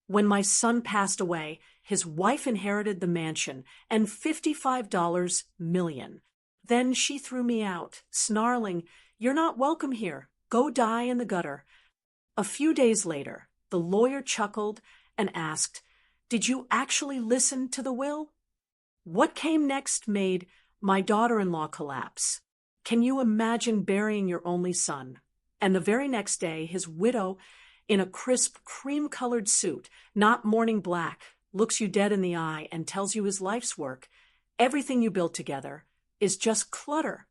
When my son passed away, his wife inherited the mansion and $55 million. Then she threw me out, snarling, "You're not welcome here. Go die in the gutter." A few days later, the lawyer chuckled and asked, "Did you actually listen to the will?" What came next made my daughter-in-law collapse. Can you imagine burying your only son? And the very next day, his widow, in a crisp, cream-colored suit, not morning black, looks you dead in the eye and tells you his life's work, everything you built together, is just clutter.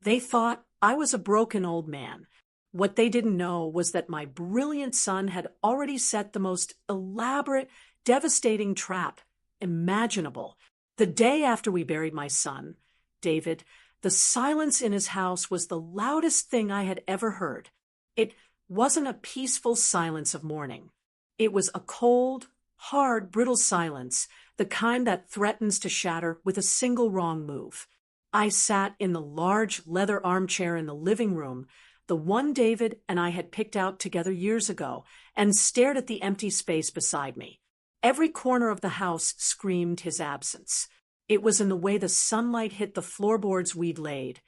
They thought I was a broken old man. What they didn't know was that my brilliant son had already set the most elaborate, devastating trap imaginable. The day after we buried my son, David, the silence in his house was the loudest thing I had ever heard. It wasn't a peaceful silence of mourning. It was a cold, hard, brittle silence, the kind that threatens to shatter with a single wrong move. I sat in the large leather armchair in the living room, the one David and I had picked out together years ago, and stared at the empty space beside me. Every corner of the house screamed his absence. It was in the way the sunlight hit the floorboards we'd laid,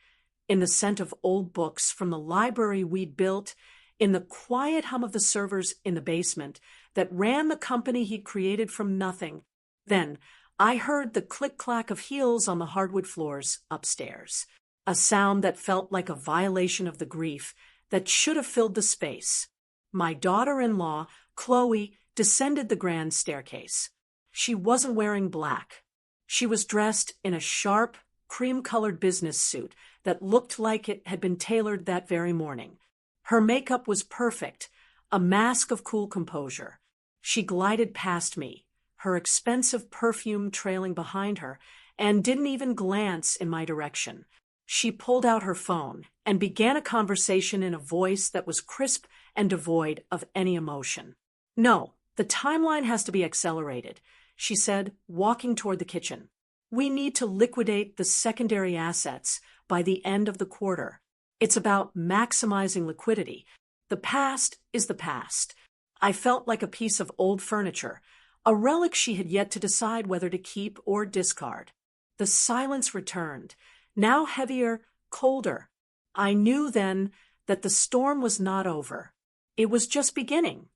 in the scent of old books from the library we'd built, in the quiet hum of the servers in the basement that ran the company he'd created from nothing. Then I heard the click-clack of heels on the hardwood floors upstairs, a sound that felt like a violation of the grief that should have filled the space. My daughter-in-law, Chloe, descended the grand staircase. She wasn't wearing black. She was dressed in a sharp, cream-colored business suit that looked like it had been tailored that very morning. Her makeup was perfect, a mask of cool composure. She glided past me, her expensive perfume trailing behind her, and didn't even glance in my direction. She pulled out her phone and began a conversation in a voice that was crisp and devoid of any emotion. "No, the timeline has to be accelerated," she said, walking toward the kitchen. "We need to liquidate the secondary assets by the end of the quarter. It's about maximizing liquidity. The past is the past." I felt like a piece of old furniture, a relic she had yet to decide whether to keep or discard. The silence returned, now heavier, colder. I knew then that the storm was not over. It was just beginning.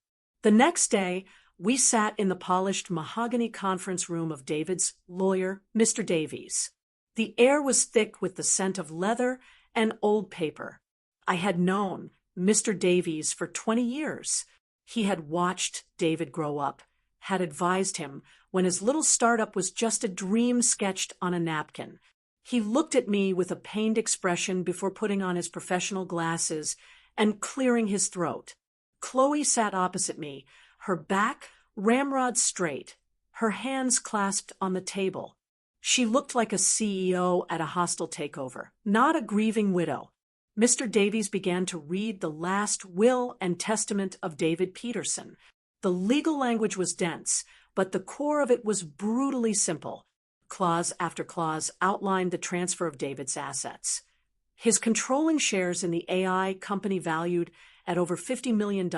The next day, we sat in the polished mahogany conference room of David's lawyer, Mr. Davies. The air was thick with the scent of leather and old paper. I had known Mr. Davies for 20 years. He had watched David grow up, had advised him when his little startup was just a dream sketched on a napkin. He looked at me with a pained expression before putting on his professional glasses and clearing his throat. Chloe sat opposite me, her back ramrod straight, her hands clasped on the table. She looked like a CEO at a hostile takeover, not a grieving widow. Mr. Davies began to read the last will and testament of David Peterson. The legal language was dense, but the core of it was brutally simple. Clause after clause outlined the transfer of David's assets. His controlling shares in the AI company valued at over $50 million,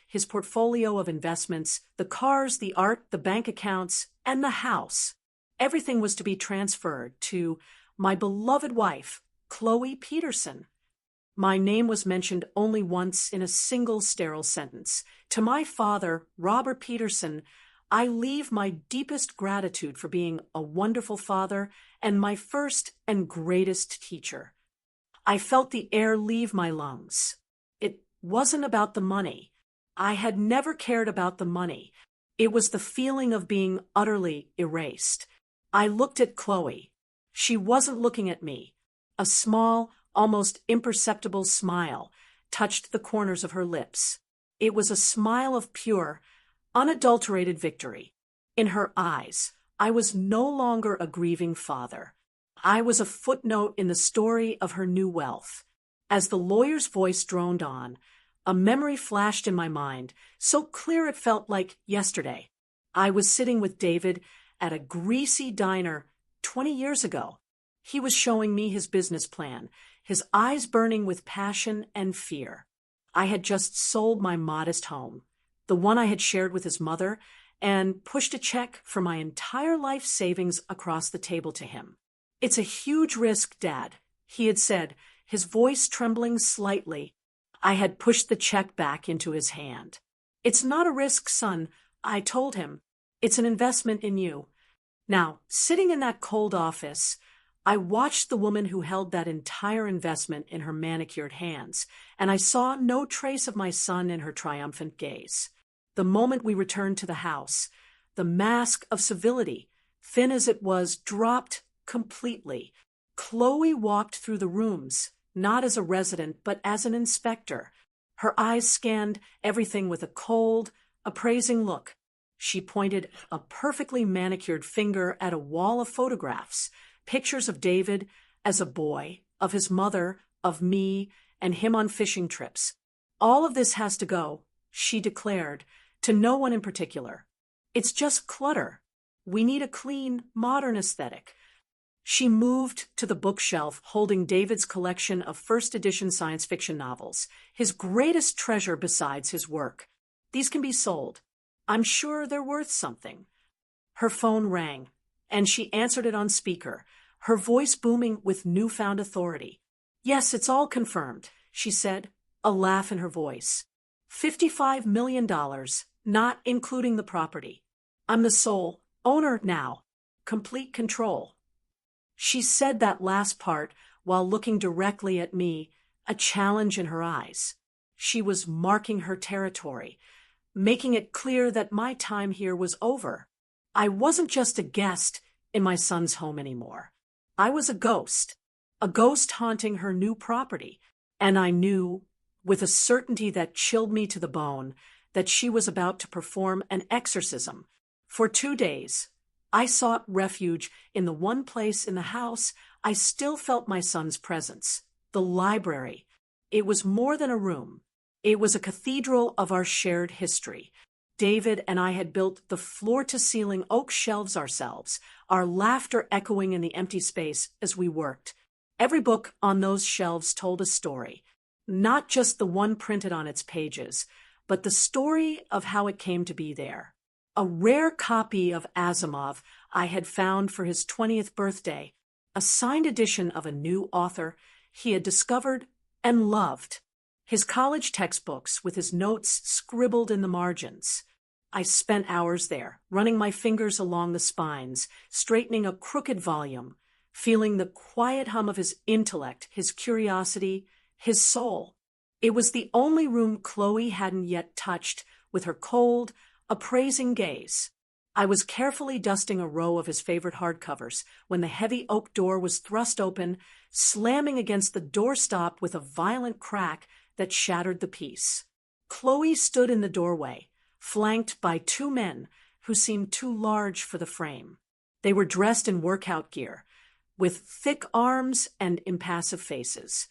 his portfolio of investments, the cars, the art, the bank accounts, and the house. Everything was to be transferred to my beloved wife, Chloe Peterson. My name was mentioned only once in a single sterile sentence. To my father, Robert Peterson, I leave my deepest gratitude for being a wonderful father and my first and greatest teacher. I felt the air leave my lungs. It wasn't about the money. I had never cared about the money. It was the feeling of being utterly erased. I looked at Chloe. She wasn't looking at me. A small, almost imperceptible smile touched the corners of her lips. It was a smile of pure, unadulterated victory. In her eyes, I was no longer a grieving father. I was a footnote in the story of her new wealth. As the lawyer's voice droned on, a memory flashed in my mind, so clear it felt like yesterday. I was sitting with David at a greasy diner 20 years ago. He was showing me his business plan, his eyes burning with passion and fear. I had just sold my modest home. the one I had shared with his mother, and pushed a check for my entire life savings across the table to him. "It's a huge risk, Dad," he had said, his voice trembling slightly. I had pushed the check back into his hand. "It's not a risk, son," I told him. "It's an investment in you." Now, sitting in that cold office, I watched the woman who held that entire investment in her manicured hands, and I saw no trace of my son in her triumphant gaze. The moment we returned to the house, the mask of civility, thin as it was, dropped completely. Chloe walked through the rooms, not as a resident, but as an inspector. Her eyes scanned everything with a cold, appraising look. She pointed a perfectly manicured finger at a wall of photographs, pictures of David as a boy, of his mother, of me, and him on fishing trips. "All of this has to go," she declared, to no one in particular. "It's just clutter. We need a clean, modern aesthetic." She moved to the bookshelf holding David's collection of first-edition science fiction novels, his greatest treasure besides his work. "These can be sold. I'm sure they're worth something." Her phone rang, and she answered it on speaker, her voice booming with newfound authority. "Yes, it's all confirmed," she said, a laugh in her voice. $55 million, not including the property. "I'm the sole owner now. Complete control." She said that last part while looking directly at me, a challenge in her eyes. She was marking her territory, making it clear that my time here was over. I wasn't just a guest in my son's home anymore. I was a ghost haunting her new property, and I knew, with a certainty that chilled me to the bone, that she was about to perform an exorcism. For 2 days, I sought refuge in the one place in the house I still felt my son's presence, the library. It was more than a room. It was a cathedral of our shared history. David and I had built the floor-to-ceiling oak shelves ourselves, our laughter echoing in the empty space as we worked. Every book on those shelves told a story, not just the one printed on its pages, but the story of how it came to be there. A rare copy of Asimov I had found for his 20th birthday, a signed edition of a new author he had discovered and loved. His college textbooks with his notes scribbled in the margins. I spent hours there, running my fingers along the spines, straightening a crooked volume, feeling the quiet hum of his intellect, his curiosity, his soul. It was the only room Chloe hadn't yet touched with her cold, appraising gaze. I was carefully dusting a row of his favorite hardcovers when the heavy oak door was thrust open, slamming against the doorstop with a violent crack that shattered the peace. Chloe stood in the doorway, flanked by 2 men who seemed too large for the frame. They were dressed in workout gear, with thick arms and impassive faces.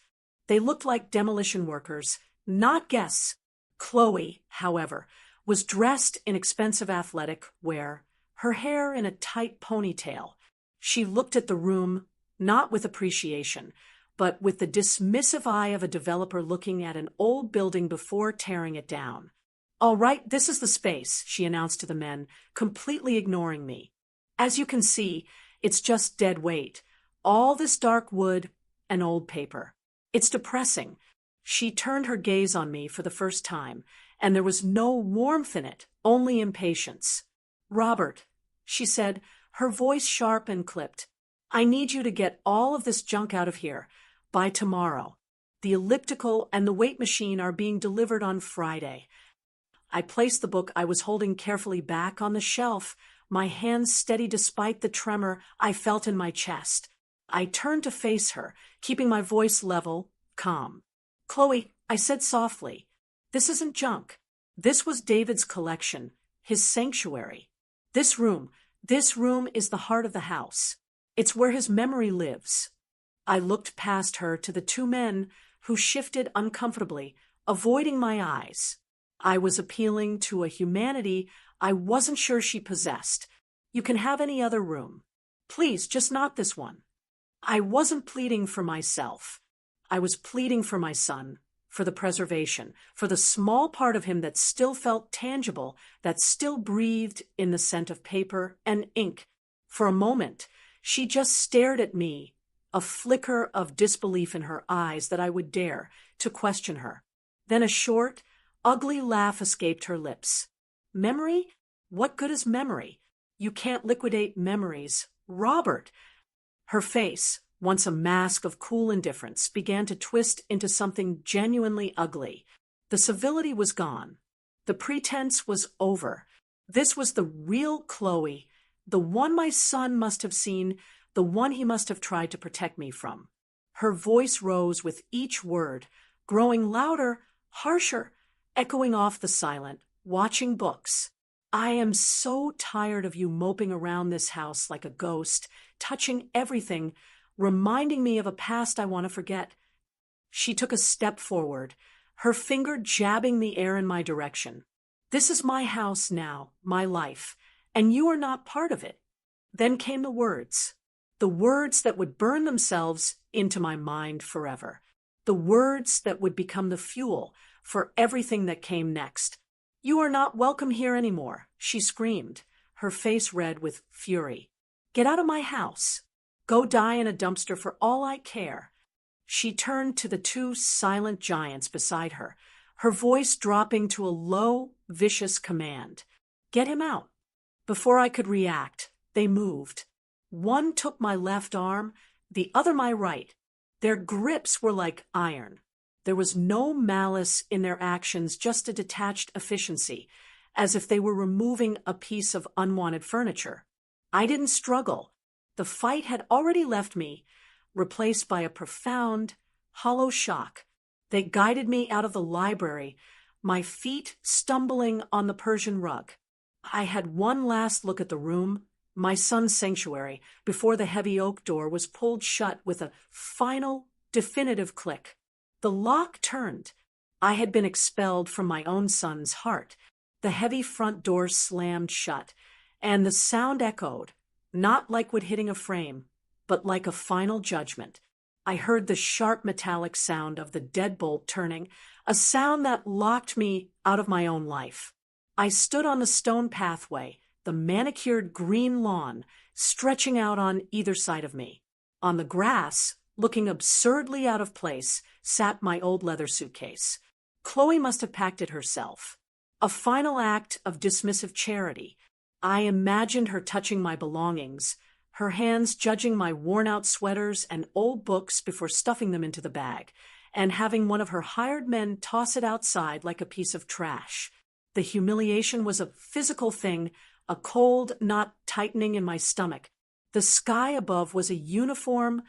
They looked like demolition workers, not guests. Chloe, however, was dressed in expensive athletic wear, her hair in a tight ponytail. She looked at the room, not with appreciation, but with the dismissive eye of a developer looking at an old building before tearing it down. "All right, this is the space," she announced to the men, completely ignoring me. "As you can see, it's just dead weight. All this dark wood and old paper. It's depressing." She turned her gaze on me for the first time, and there was no warmth in it, only impatience. "Robert," she said, her voice sharp and clipped, "I need you to get all of this junk out of here by tomorrow. The elliptical and the weight machine are being delivered on Friday." I placed the book I was holding carefully back on the shelf, my hands steady despite the tremor I felt in my chest. I turned to face her, keeping my voice level, calm. "Chloe," I said softly, "this isn't junk. This was David's collection, his sanctuary. This room is the heart of the house. It's where his memory lives." I looked past her to the 2 men who shifted uncomfortably, avoiding my eyes. I was appealing to a humanity I wasn't sure she possessed. "You can have any other room. Please, just not this one." I wasn't pleading for myself. I was pleading for my son, for the preservation, for the small part of him that still felt tangible, that still breathed in the scent of paper and ink. For a moment, she just stared at me, a flicker of disbelief in her eyes that I would dare to question her. Then a short, ugly laugh escaped her lips. Memory? What good is memory? You can't liquidate memories. Robert! Her face, once a mask of cool indifference, began to twist into something genuinely ugly. The civility was gone. The pretense was over. This was the real Chloe, the one my son must have seen, the one he must have tried to protect me from. Her voice rose with each word, growing louder, harsher, echoing off the silent, watching books. I am so tired of you moping around this house like a ghost, touching everything, reminding me of a past I want to forget. She took a step forward, her finger jabbing the air in my direction. This is my house now, my life, and you are not part of it. Then came the words that would burn themselves into my mind forever, the words that would become the fuel for everything that came next. You are not welcome here anymore, she screamed, her face red with fury. Get out of my house. Go die in a dumpster for all I care. She turned to the two silent giants beside her, her voice dropping to a low, vicious command. Get him out. Before I could react, they moved. One took my left arm, the other my right. Their grips were like iron. There was no malice in their actions, just a detached efficiency, as if they were removing a piece of unwanted furniture. I didn't struggle. The fight had already left me, replaced by a profound, hollow shock. They guided me out of the library, my feet stumbling on the Persian rug. I had one last look at the room, my son's sanctuary, before the heavy oak door was pulled shut with a final, definitive click. The lock turned. I had been expelled from my own son's heart. The heavy front door slammed shut, and the sound echoed, not like wood hitting a frame, but like a final judgment. I heard the sharp metallic sound of the deadbolt turning, a sound that locked me out of my own life. I stood on the stone pathway, the manicured green lawn, stretching out on either side of me. On the grass, looking absurdly out of place, sat my old leather suitcase. Chloe must have packed it herself. A final act of dismissive charity. I imagined her touching my belongings, her hands judging my worn-out sweaters and old books before stuffing them into the bag, and having one of her hired men toss it outside like a piece of trash. The humiliation was a physical thing, a cold knot tightening in my stomach. The sky above was a uniform,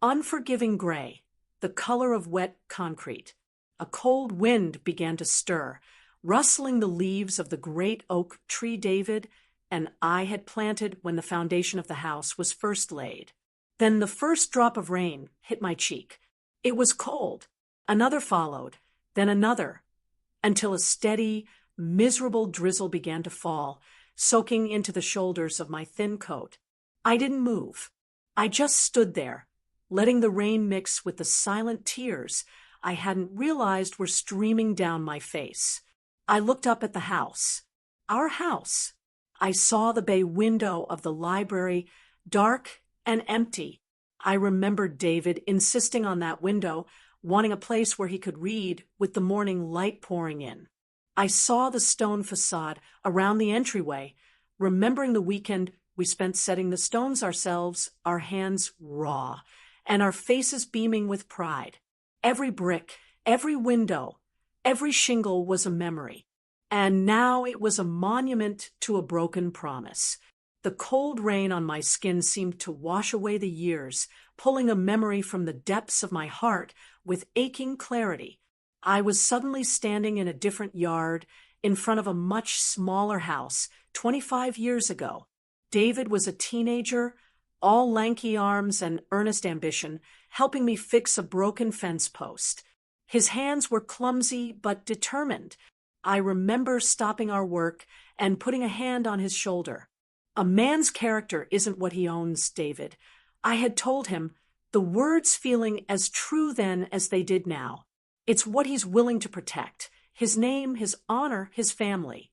unforgiving gray, the color of wet concrete. A cold wind began to stir, rustling the leaves of the great oak tree David and I had planted when the foundation of the house was first laid. Then the first drop of rain hit my cheek. It was cold. Another followed, then another, until a steady, miserable drizzle began to fall, soaking into the shoulders of my thin coat. I didn't move. I just stood there, letting the rain mix with the silent tears I hadn't realized were streaming down my face. I looked up at the house. Our house. I saw the bay window of the library, dark and empty. I remembered David insisting on that window, wanting a place where he could read with the morning light pouring in. I saw the stone facade around the entryway, remembering the weekend we spent setting the stones ourselves, our hands raw, and our faces beaming with pride. Every brick, every window, every shingle was a memory. And now it was a monument to a broken promise. The cold rain on my skin seemed to wash away the years, pulling a memory from the depths of my heart with aching clarity. I was suddenly standing in a different yard, in front of a much smaller house, 25 years ago. David was a teenager, all lanky arms and earnest ambition, helping me fix a broken fence post. His hands were clumsy but determined. I remember stopping our work and putting a hand on his shoulder. A man's character isn't what he owns, David. I had told him, the words feeling as true then as they did now. It's what he's willing to protect. His name, his honor, his family.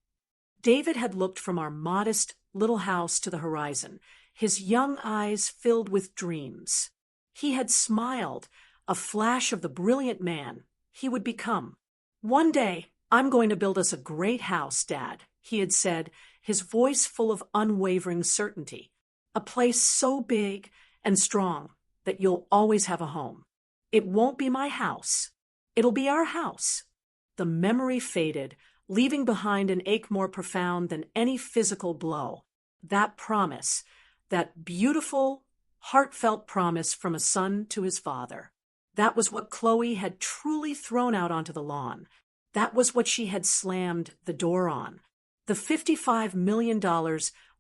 David had looked from our modest little house to the horizon, his young eyes filled with dreams. He had smiled, a flash of the brilliant man he would become. "One day, I'm going to build us a great house, Dad," he had said, his voice full of unwavering certainty. "A place so big and strong that you'll always have a home. It won't be my house. It'll be our house." The memory faded, leaving behind an ache more profound than any physical blow. That promise, that beautiful, heartfelt promise from a son to his father. That was what Chloe had truly thrown out onto the lawn. That was what she had slammed the door on. The $55 million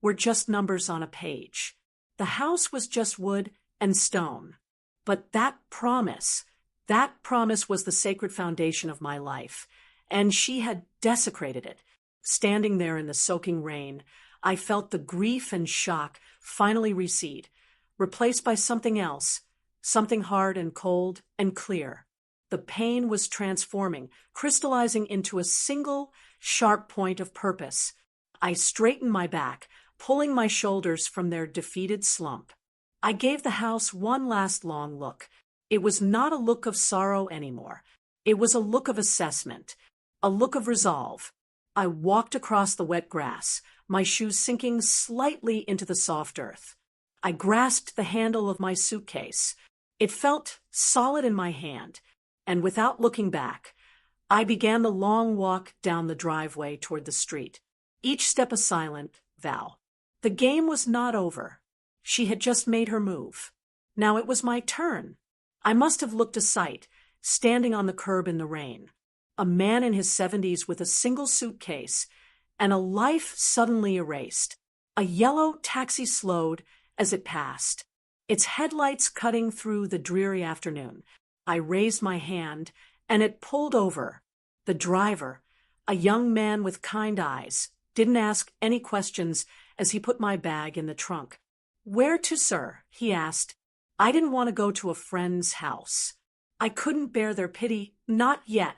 were just numbers on a page. The house was just wood and stone. But that promise was the sacred foundation of my life, and she had desecrated it. Standing there in the soaking rain, I felt the grief and shock finally recede, replaced by something else, something hard and cold and clear. The pain was transforming, crystallizing into a single, sharp point of purpose. I straightened my back, pulling my shoulders from their defeated slump. I gave the house one last long look. It was not a look of sorrow anymore. It was a look of assessment, a look of resolve. I walked across the wet grass, my shoes sinking slightly into the soft earth. I grasped the handle of my suitcase. It felt solid in my hand, and without looking back, I began the long walk down the driveway toward the street, each step a silent vow. The game was not over. She had just made her move. Now it was my turn. I must have looked a sight, standing on the curb in the rain. A man in his 70s with a single suitcase, and a life suddenly erased. A yellow taxi slowed as it passed, its headlights cutting through the dreary afternoon. I raised my hand, and it pulled over. The driver, a young man with kind eyes, didn't ask any questions as he put my bag in the trunk. "Where to, sir?" he asked. I didn't want to go to a friend's house. I couldn't bear their pity, not yet.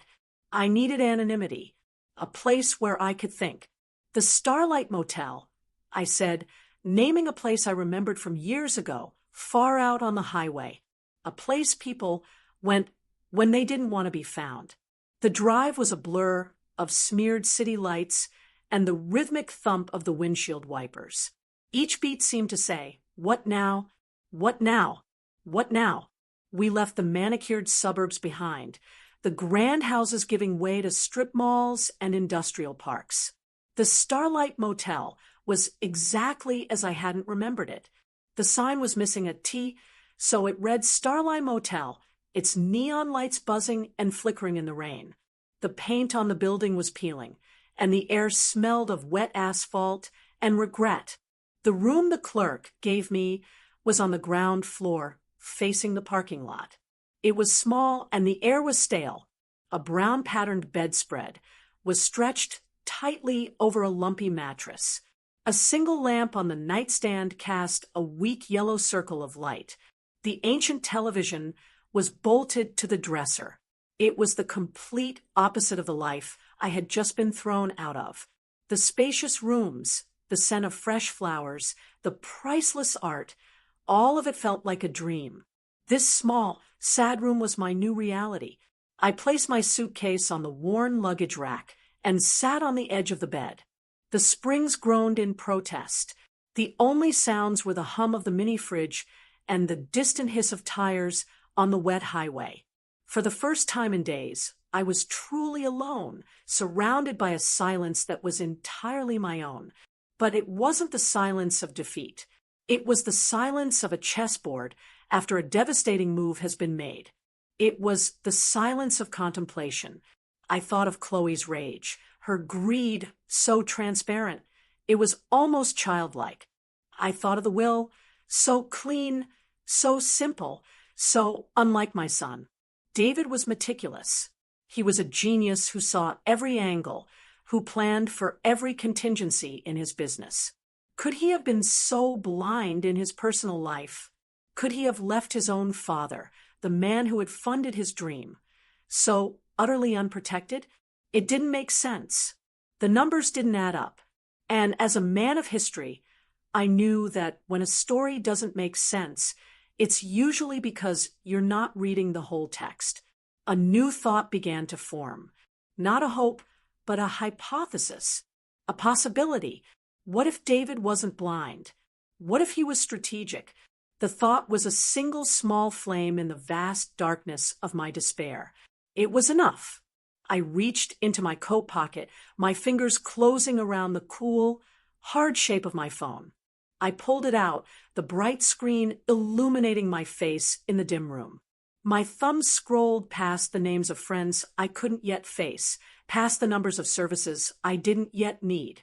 I needed anonymity, a place where I could think. "The Starlight Motel," I said, naming a place I remembered from years ago, far out on the highway. A place people went when they didn't want to be found. The drive was a blur of smeared city lights and the rhythmic thump of the windshield wipers. Each beat seemed to say, "What now? What now? What now?" We left the manicured suburbs behind, the grand houses giving way to strip malls and industrial parks. The Starlight Motel was exactly as I hadn't remembered it. The sign was missing a T, so it read Starlight Motel, its neon lights buzzing and flickering in the rain. The paint on the building was peeling, and the air smelled of wet asphalt and regret. The room the clerk gave me was on the ground floor, facing the parking lot. It was small, and the air was stale. A brown-patterned bedspread was stretched tightly over a lumpy mattress. A single lamp on the nightstand cast a weak yellow circle of light. The ancient television was bolted to the dresser. It was the complete opposite of the life I had just been thrown out of. The spacious rooms, the scent of fresh flowers, the priceless art, all of it felt like a dream. This small, sad room was my new reality. I placed my suitcase on the worn luggage rack and sat on the edge of the bed. The springs groaned in protest. The only sounds were the hum of the mini fridge and the distant hiss of tires on the wet highway. For the first time in days, I was truly alone, surrounded by a silence that was entirely my own. But it wasn't the silence of defeat. It was the silence of a chessboard after a devastating move has been made. It was the silence of contemplation. I thought of Chloe's rage, her greed so transparent. It was almost childlike. I thought of the will, so clean, so simple, so unlike my son. David was meticulous. He was a genius who saw every angle, who planned for every contingency in his business. Could he have been so blind in his personal life? Could he have left his own father, the man who had funded his dream, so utterly unprotected? It didn't make sense. The numbers didn't add up. And as a man of history, I knew that when a story doesn't make sense, it's usually because you're not reading the whole text. A new thought began to form. Not a hope, but a hypothesis. A possibility. What if David wasn't blind? What if he was strategic? The thought was a single small flame in the vast darkness of my despair. It was enough. I reached into my coat pocket, my fingers closing around the cool, hard shape of my phone. I pulled it out, the bright screen illuminating my face in the dim room. My thumb scrolled past the names of friends I couldn't yet face, past the numbers of services I didn't yet need.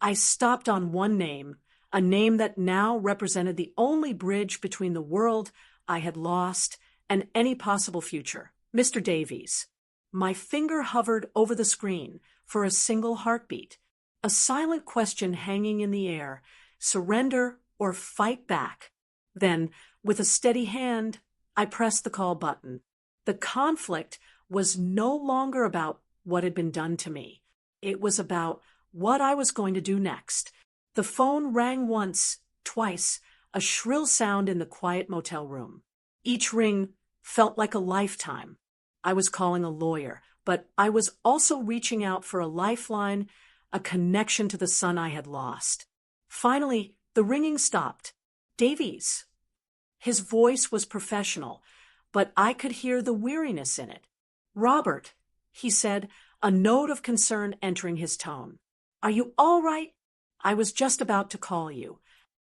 I stopped on one name, a name that now represented the only bridge between the world I had lost and any possible future, Mr. Davies. My finger hovered over the screen for a single heartbeat, a silent question hanging in the air, surrender or fight back. Then, with a steady hand, I pressed the call button. The conflict was no longer about what had been done to me. It was about what I was going to do next. The phone rang once, twice, a shrill sound in the quiet motel room. Each ring felt like a lifetime. I was calling a lawyer, but I was also reaching out for a lifeline, a connection to the son I had lost. Finally, the ringing stopped. Davies. His voice was professional, but I could hear the weariness in it. Robert, he said, a note of concern entering his tone. Are you all right? I was just about to call you.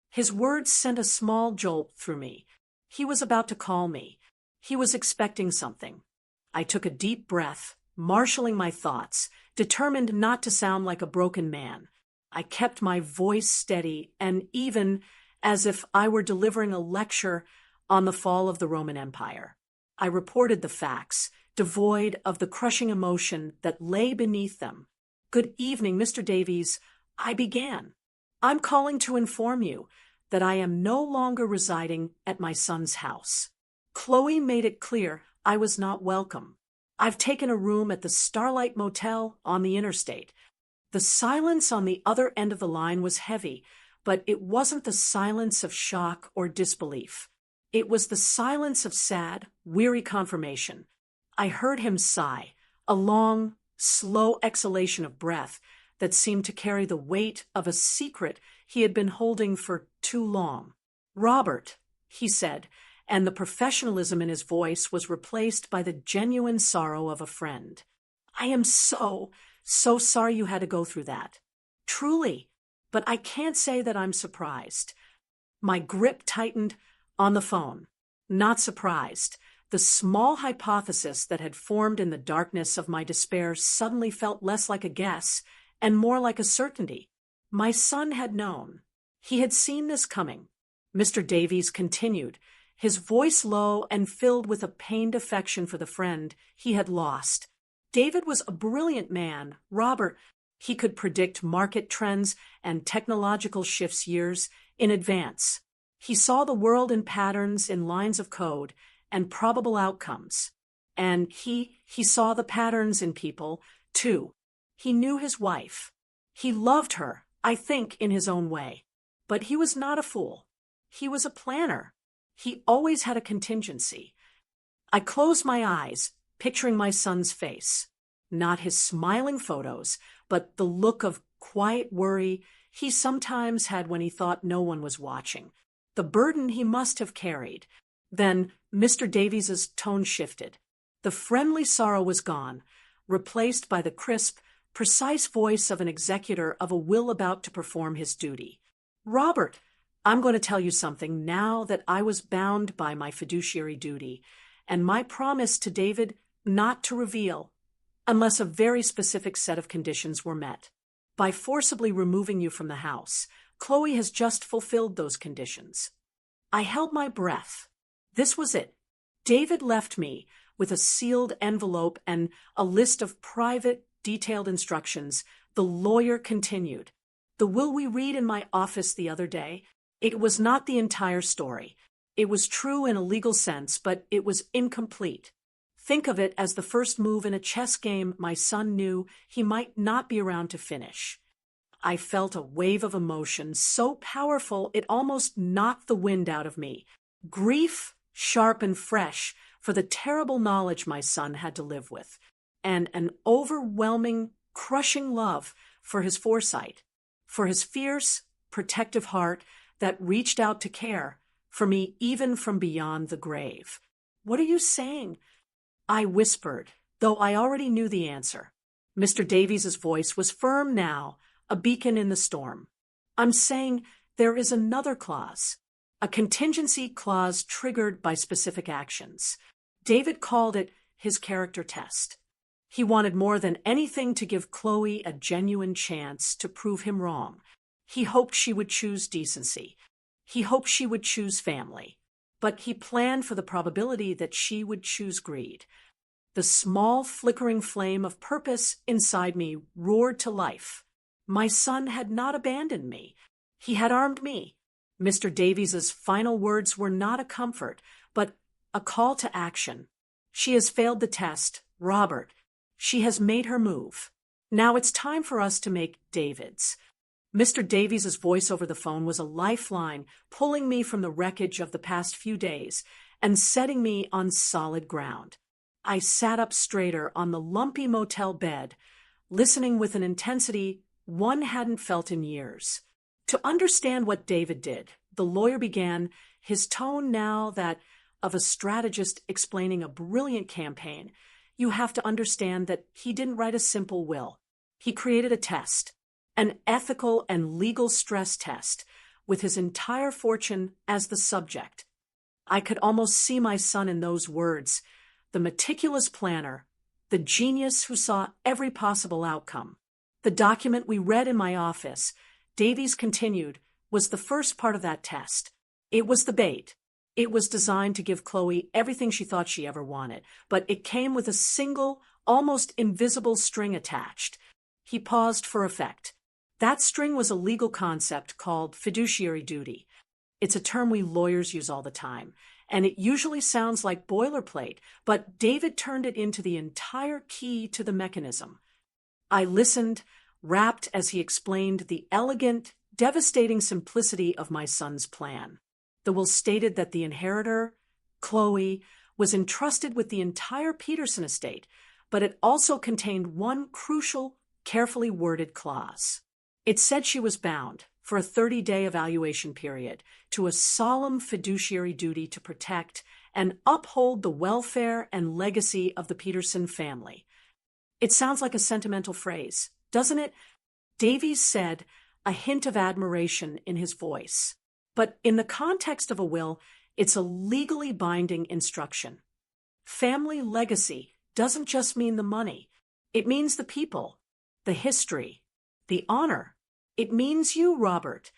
His words sent a small jolt through me. He was about to call me. He was expecting something. I took a deep breath, marshaling my thoughts, determined not to sound like a broken man. I kept my voice steady and even, as if I were delivering a lecture on the fall of the Roman Empire. I reported the facts, devoid of the crushing emotion that lay beneath them. Good evening, Mr. Davies, I began. I'm calling to inform you that I am no longer residing at my son's house. Chloe made it clear I was not welcome. I've taken a room at the Starlight Motel on the interstate. The silence on the other end of the line was heavy, but it wasn't the silence of shock or disbelief. It was the silence of sad, weary confirmation. I heard him sigh, a long, slow exhalation of breath that seemed to carry the weight of a secret he had been holding for too long. Robert, he said, and the professionalism in his voice was replaced by the genuine sorrow of a friend. I am so sorry you had to go through that. Truly, but I can't say that I'm surprised. My grip tightened on the phone. Not surprised. The small hypothesis that had formed in the darkness of my despair suddenly felt less like a guess and more like a certainty. My son had known. He had seen this coming. Mr. Davies continued, his voice low and filled with a pained affection for the friend he had lost. David was a brilliant man, Robert. He could predict market trends and technological shifts years in advance. He saw the world in patterns, in lines of code, and probable outcomes. And he saw the patterns in people, too. He knew his wife. He loved her, I think, in his own way. But he was not a fool. He was a planner. He always had a contingency. I closed my eyes, picturing my son's face. Not his smiling photos, but the look of quiet worry he sometimes had when he thought no one was watching. The burden he must have carried. Then Mr. Davies's tone shifted. The friendly sorrow was gone, replaced by the crisp, precise voice of an executor of a will about to perform his duty. Robert, I'm going to tell you something now that I was bound by my fiduciary duty, and my promise to David not to reveal, unless a very specific set of conditions were met. By forcibly removing you from the house, Chloe has just fulfilled those conditions. I held my breath. This was it. David left me with a sealed envelope and a list of private, detailed instructions. The lawyer continued. The will we read in my office the other day, it was not the entire story. It was true in a legal sense, but it was incomplete. Think of it as the first move in a chess game my son knew he might not be around to finish. I felt a wave of emotion so powerful it almost knocked the wind out of me. Grief, sharp and fresh, for the terrible knowledge my son had to live with, and an overwhelming, crushing love for his foresight, for his fierce, protective heart that reached out to care for me even from beyond the grave. "What are you saying?" I whispered, though I already knew the answer. Mr. Davies's voice was firm now, a beacon in the storm. "I'm saying there is another clause, a contingency clause triggered by specific actions. David called it his character test. He wanted more than anything to give Chloe a genuine chance to prove him wrong. He hoped she would choose decency. He hoped she would choose family. But he planned for the probability that she would choose greed. The small flickering flame of purpose inside me roared to life. My son had not abandoned me. He had armed me. Mr. Davies's final words were not a comfort, but a call to action. "She has failed the test, Robert. She has made her move. Now it's time for us to make David's." Mr. Davies's voice over the phone was a lifeline, pulling me from the wreckage of the past few days and setting me on solid ground. I sat up straighter on the lumpy motel bed, listening with an intensity one hadn't felt in years. "To understand what David did," the lawyer began, his tone now that of a strategist explaining a brilliant campaign, "you have to understand that he didn't write a simple will. He created a test. An ethical and legal stress test, with his entire fortune as the subject." I could almost see my son in those words, the meticulous planner, the genius who saw every possible outcome. The document we read in my office, Davies continued, was the first part of that test. It was the bait. It was designed to give Chloe everything she thought she ever wanted, but it came with a single, almost invisible string attached. He paused for effect. That string was a legal concept called fiduciary duty. It's a term we lawyers use all the time, and it usually sounds like boilerplate, but David turned it into the entire key to the mechanism. I listened, rapt as he explained the elegant, devastating simplicity of my son's plan. The will stated that the inheritor, Chloe, was entrusted with the entire Peterson estate, but it also contained one crucial, carefully worded clause. It said she was bound, for a 30-day evaluation period, to a solemn fiduciary duty to protect and uphold the welfare and legacy of the Peterson family. It sounds like a sentimental phrase, doesn't it? Davies said, a hint of admiration in his voice. But in the context of a will, it's a legally binding instruction. Family legacy doesn't just mean the money. It means the people, the history, the honor. It means you, Robert.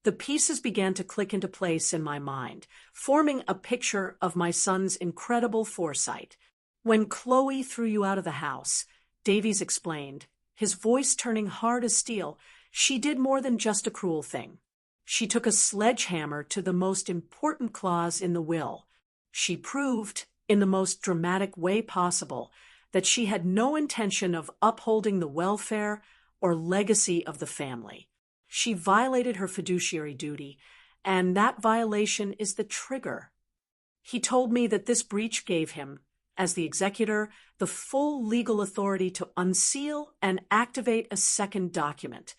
The pieces began to click into place in my mind, forming a picture of my son's incredible foresight. "When Chloe threw you out of the house," Davies explained, his voice turning hard as steel, "she did more than just a cruel thing. She took a sledgehammer to the most important clause in the will. She proved, in the most dramatic way possible, that she had no intention of upholding the welfare or legacy of the family. She violated her fiduciary duty, and that violation is the trigger." He told me that this breach gave him, as the executor, the full legal authority to unseal and activate a second document,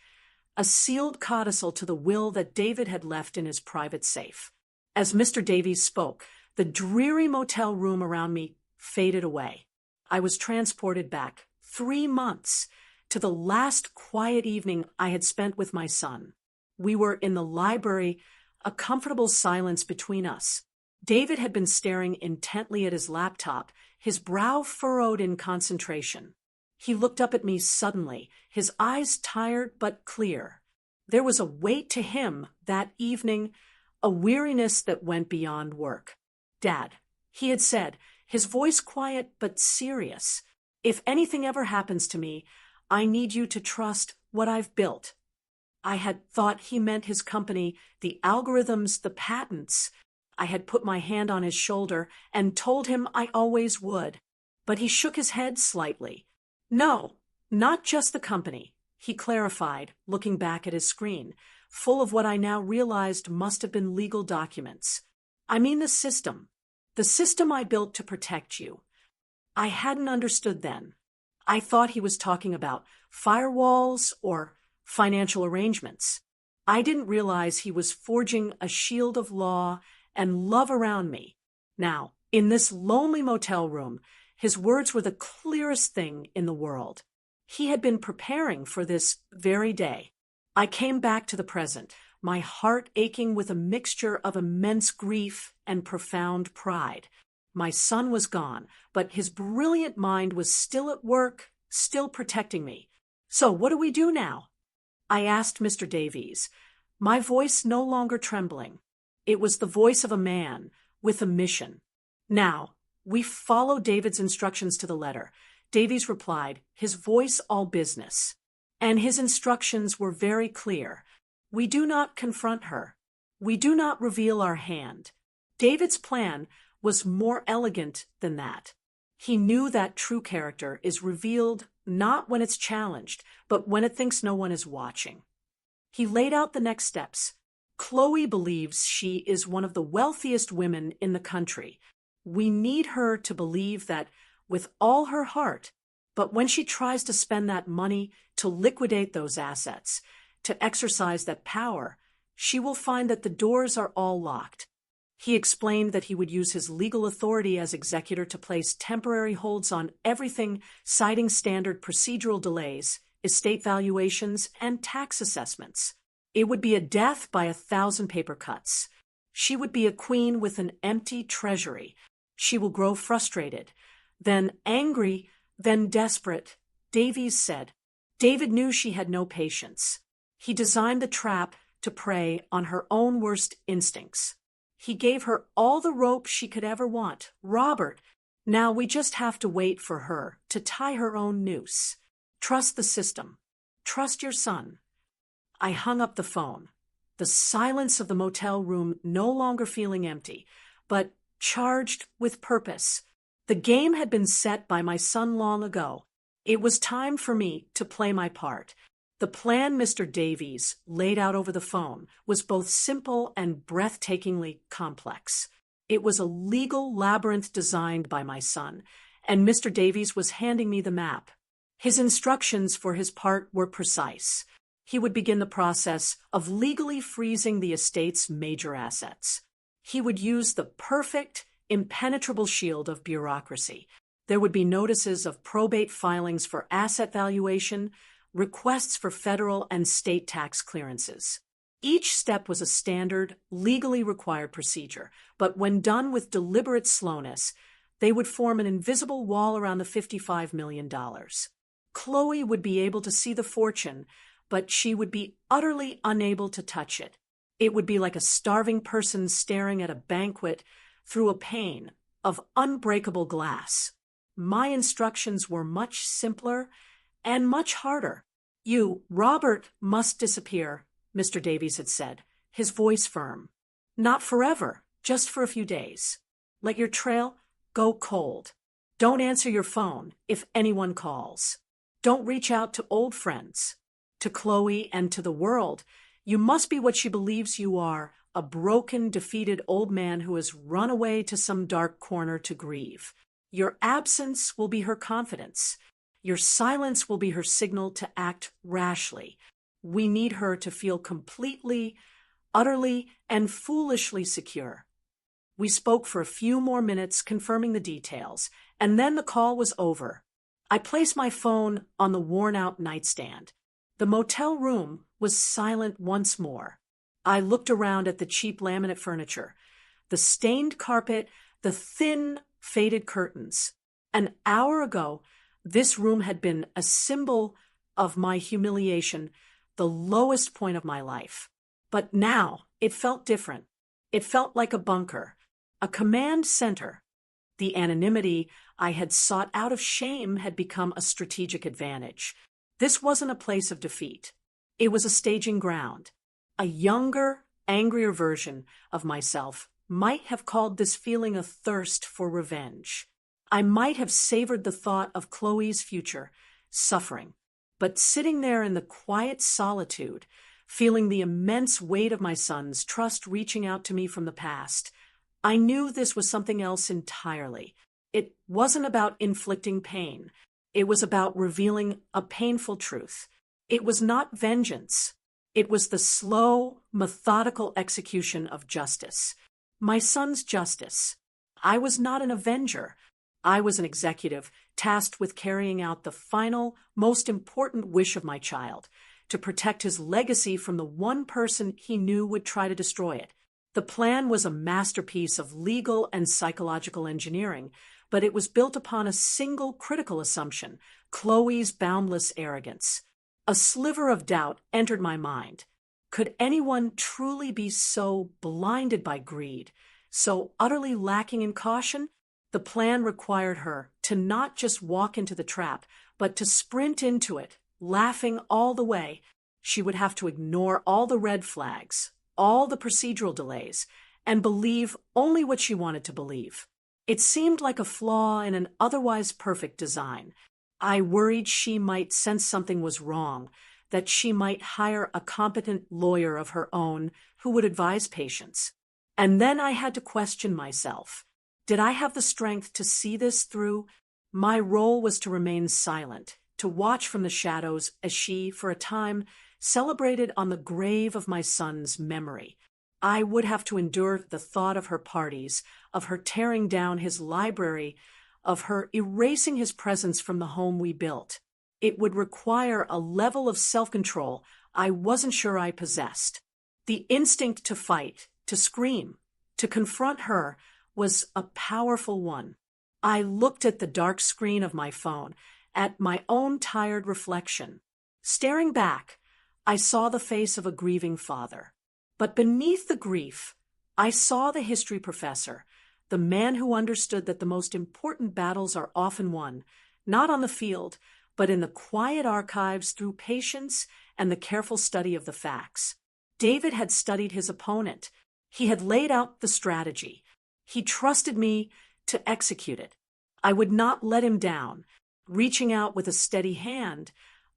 a sealed codicil to the will that David had left in his private safe. As Mr. Davies spoke, the dreary motel room around me faded away. I was transported back 3 months to the last quiet evening I had spent with my son. We were in the library, a comfortable silence between us. David had been staring intently at his laptop, his brow furrowed in concentration. He looked up at me suddenly, his eyes tired but clear. There was a weight to him that evening, a weariness that went beyond work. "Dad," he had said, his voice quiet but serious, "if anything ever happens to me, I need you to trust what I've built." I had thought he meant his company, the algorithms, the patents. I had put my hand on his shoulder and told him I always would. but he shook his head slightly. No, not just the company, he clarified, looking back at his screen, full of what I now realized must have been legal documents. I mean the system. The system I built to protect you. I hadn't understood then. I thought he was talking about firewalls or financial arrangements. I didn't realize he was forging a shield of law and love around me. Now, in this lonely motel room, his words were the clearest thing in the world. He had been preparing for this very day. I came back to the present, my heart aching with a mixture of immense grief and profound pride. My son was gone, but his brilliant mind was still at work, still protecting me. So what do we do now? I asked Mr. Davies, my voice no longer trembling. It was the voice of a man with a mission. Now, we follow David's instructions to the letter. Davies replied, his voice all business. And his instructions were very clear. We do not confront her. We do not reveal our hand. David's plan was more elegant than that. He knew that true character is revealed not when it's challenged, but when it thinks no one is watching. He laid out the next steps. Chloe believes she is one of the wealthiest women in the country. We need her to believe that with all her heart, but when she tries to spend that money to liquidate those assets, to exercise that power, she will find that the doors are all locked. He explained that he would use his legal authority as executor to place temporary holds on everything, citing standard procedural delays, estate valuations, and tax assessments. It would be a death by 1,000 paper cuts. She would be a queen with an empty treasury. She will grow frustrated, then angry, then desperate, Davies said. David knew she had no patience. He designed the trap to prey on her own worst instincts. He gave her all the rope she could ever want. Robert, now we just have to wait for her to tie her own noose. Trust the system. Trust your son. I hung up the phone, the silence of the motel room no longer feeling empty, but charged with purpose. The game had been set by my son long ago. It was time for me to play my part. The plan Mr. Davies laid out over the phone was both simple and breathtakingly complex. It was a legal labyrinth designed by my son, and Mr. Davies was handing me the map. His instructions for his part were precise. He would begin the process of legally freezing the estate's major assets. He would use the perfect, impenetrable shield of bureaucracy. There would be notices of probate filings for asset valuation, requests for federal and state tax clearances. Each step was a standard, legally required procedure, but when done with deliberate slowness, they would form an invisible wall around the $55 million. Chloe would be able to see the fortune, but she would be utterly unable to touch it. It would be like a starving person staring at a banquet through a pane of unbreakable glass. My instructions were much simpler and much harder. You, Robert, must disappear, Mr. Davies had said, his voice firm. Not forever, just for a few days. Let your trail go cold. Don't answer your phone if anyone calls. Don't reach out to old friends. To Chloe and to the world, you must be what she believes you are, a broken, defeated old man who has run away to some dark corner to grieve. Your absence will be her confidence. Your silence will be her signal to act rashly. We need her to feel completely, utterly, and foolishly secure. We spoke for a few more minutes, confirming the details, and then the call was over. I placed my phone on the worn-out nightstand. The motel room was silent once more. I looked around at the cheap laminate furniture, the stained carpet, the thin, faded curtains. An hour ago, this room had been a symbol of my humiliation, the lowest point of my life. But now it felt different. It felt like a bunker, a command center. The anonymity I had sought out of shame had become a strategic advantage. This wasn't a place of defeat. It was a staging ground. A younger, angrier version of myself might have called this feeling a thirst for revenge. I might have savored the thought of Chloe's future, suffering. But sitting there in the quiet solitude, feeling the immense weight of my son's trust reaching out to me from the past, I knew this was something else entirely. It wasn't about inflicting pain. It was about revealing a painful truth. It was not vengeance. It was the slow, methodical execution of justice. My son's justice. I was not an avenger. I was an executive tasked with carrying out the final, most important wish of my child, to protect his legacy from the one person he knew would try to destroy it. The plan was a masterpiece of legal and psychological engineering, but it was built upon a single critical assumption: Chloe's boundless arrogance. A sliver of doubt entered my mind. Could anyone truly be so blinded by greed, so utterly lacking in caution? The plan required her to not just walk into the trap, but to sprint into it, laughing all the way. She would have to ignore all the red flags, all the procedural delays, and believe only what she wanted to believe. It seemed like a flaw in an otherwise perfect design. I worried she might sense something was wrong, that she might hire a competent lawyer of her own who would advise patients. And then I had to question myself. Did I have the strength to see this through? My role was to remain silent, to watch from the shadows as she, for a time, celebrated on the grave of my son's memory. I would have to endure the thought of her parties, of her tearing down his library, of her erasing his presence from the home we built. It would require a level of self-control I wasn't sure I possessed. The instinct to fight, to scream, to confront her was a powerful one. I looked at the dark screen of my phone, at my own tired reflection. Staring back, I saw the face of a grieving father. But beneath the grief, I saw the history professor, the man who understood that the most important battles are often won, not on the field, but in the quiet archives through patience and the careful study of the facts. David had studied his opponent. He had laid out the strategy. He trusted me to execute it. I would not let him down. Reaching out with a steady hand,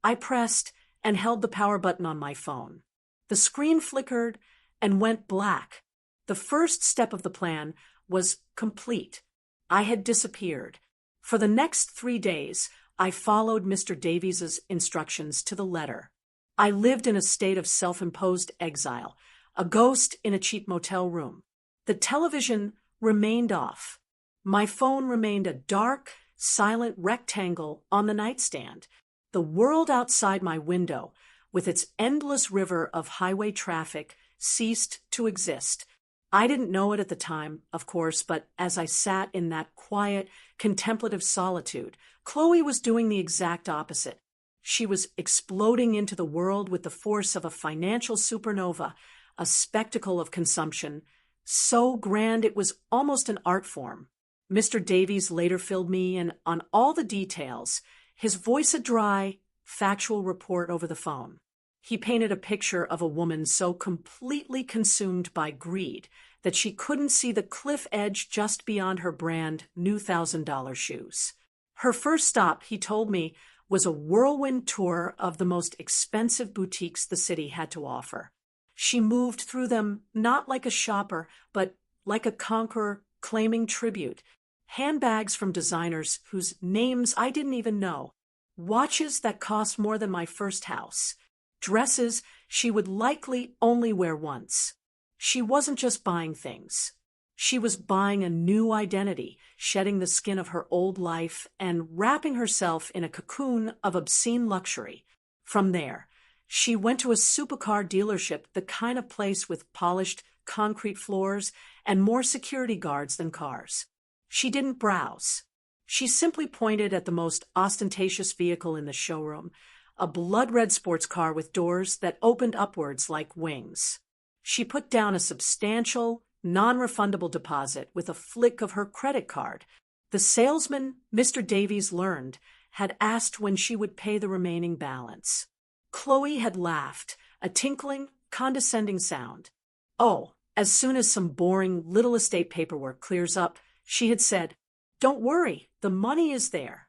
I pressed and held the power button on my phone. The screen flickered and went black. The first step of the plan was complete. I had disappeared. For the next 3 days, I followed Mr. Davies's instructions to the letter. I lived in a state of self-imposed exile, a ghost in a cheap motel room. The television remained off. My phone remained a dark, silent rectangle on the nightstand. The world outside my window, with its endless river of highway traffic, ceased to exist. I didn't know it at the time, of course, but as I sat in that quiet, contemplative solitude, Chloe was doing the exact opposite. She was exploding into the world with the force of a financial supernova, a spectacle of consumption, so grand it was almost an art form. Mr. Davies later filled me in on all the details, his voice a dry, factual report over the phone. He painted a picture of a woman so completely consumed by greed that she couldn't see the cliff edge just beyond her brand new $1,000 shoes. Her first stop, he told me, was a whirlwind tour of the most expensive boutiques the city had to offer. She moved through them not like a shopper, but like a conqueror claiming tribute. Handbags from designers whose names I didn't even know. Watches that cost more than my first house. Dresses she would likely only wear once. She wasn't just buying things. She was buying a new identity, shedding the skin of her old life and wrapping herself in a cocoon of obscene luxury. From there, she went to a supercar dealership, the kind of place with polished concrete floors and more security guards than cars. She didn't browse. She simply pointed at the most ostentatious vehicle in the showroom, a blood-red sports car with doors that opened upwards like wings. She put down a substantial, non-refundable deposit with a flick of her credit card. The salesman, Mr. Davies learned, had asked when she would pay the remaining balance. Chloe had laughed, a tinkling, condescending sound. "Oh, as soon as some boring little estate paperwork clears up," she had said. Don't worry, the money is there.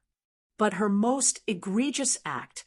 But her most egregious act,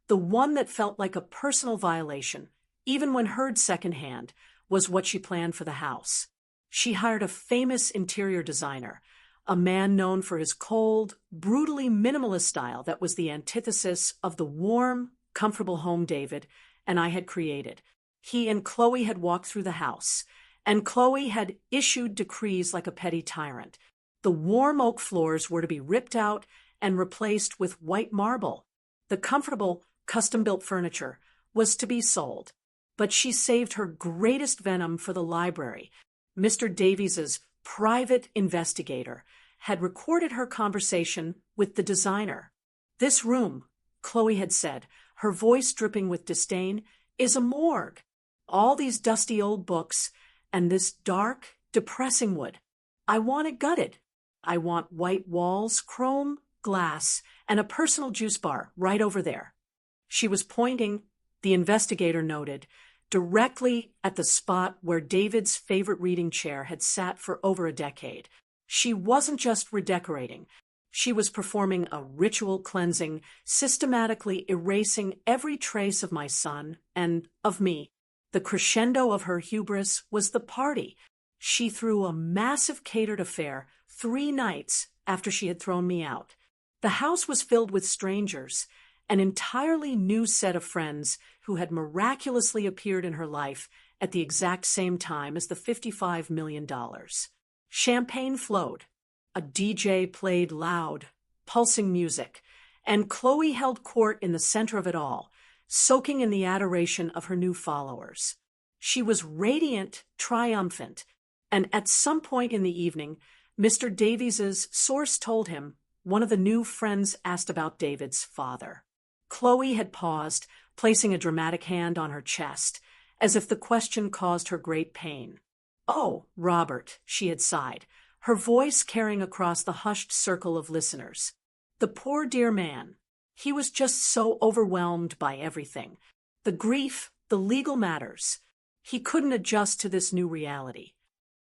the one that felt like a personal violation, even when heard secondhand, was what she planned for the house. She hired a famous interior designer, a man known for his cold, brutally minimalist style that was the antithesis of the warm, comfortable home David and I had created. He and Chloe had walked through the house, and Chloe had issued decrees like a petty tyrant. The warm oak floors were to be ripped out and replaced with white marble. The comfortable, custom-built furniture was to be sold. But she saved her greatest venom for the library. Mr. Davies's private investigator had recorded her conversation with the designer. "This room," Chloe had said, her voice dripping with disdain, "is a morgue. All these dusty old books and this dark, depressing wood. I want it gutted. I want white walls, chrome, glass, and a personal juice bar right over there." She was pointing, the investigator noted, directly at the spot where David's favorite reading chair had sat for over a decade. She wasn't just redecorating. She was performing a ritual cleansing, systematically erasing every trace of my son and of me. The crescendo of her hubris was the party. She threw a massive catered affair 3 nights after she had thrown me out. The house was filled with strangers, an entirely new set of friends who had miraculously appeared in her life at the exact same time as the $55 million. Champagne flowed. A DJ played loud, pulsing music, and Chloe held court in the center of it all, soaking in the adoration of her new followers. She was radiant, triumphant, and at some point in the evening, Mr. Davies's source told him one of the new friends asked about David's father. Chloe had paused, placing a dramatic hand on her chest, as if the question caused her great pain. "Oh, Robert," she had sighed, her voice carrying across the hushed circle of listeners. "The poor dear man. He was just so overwhelmed by everything. The grief, the legal matters. He couldn't adjust to this new reality."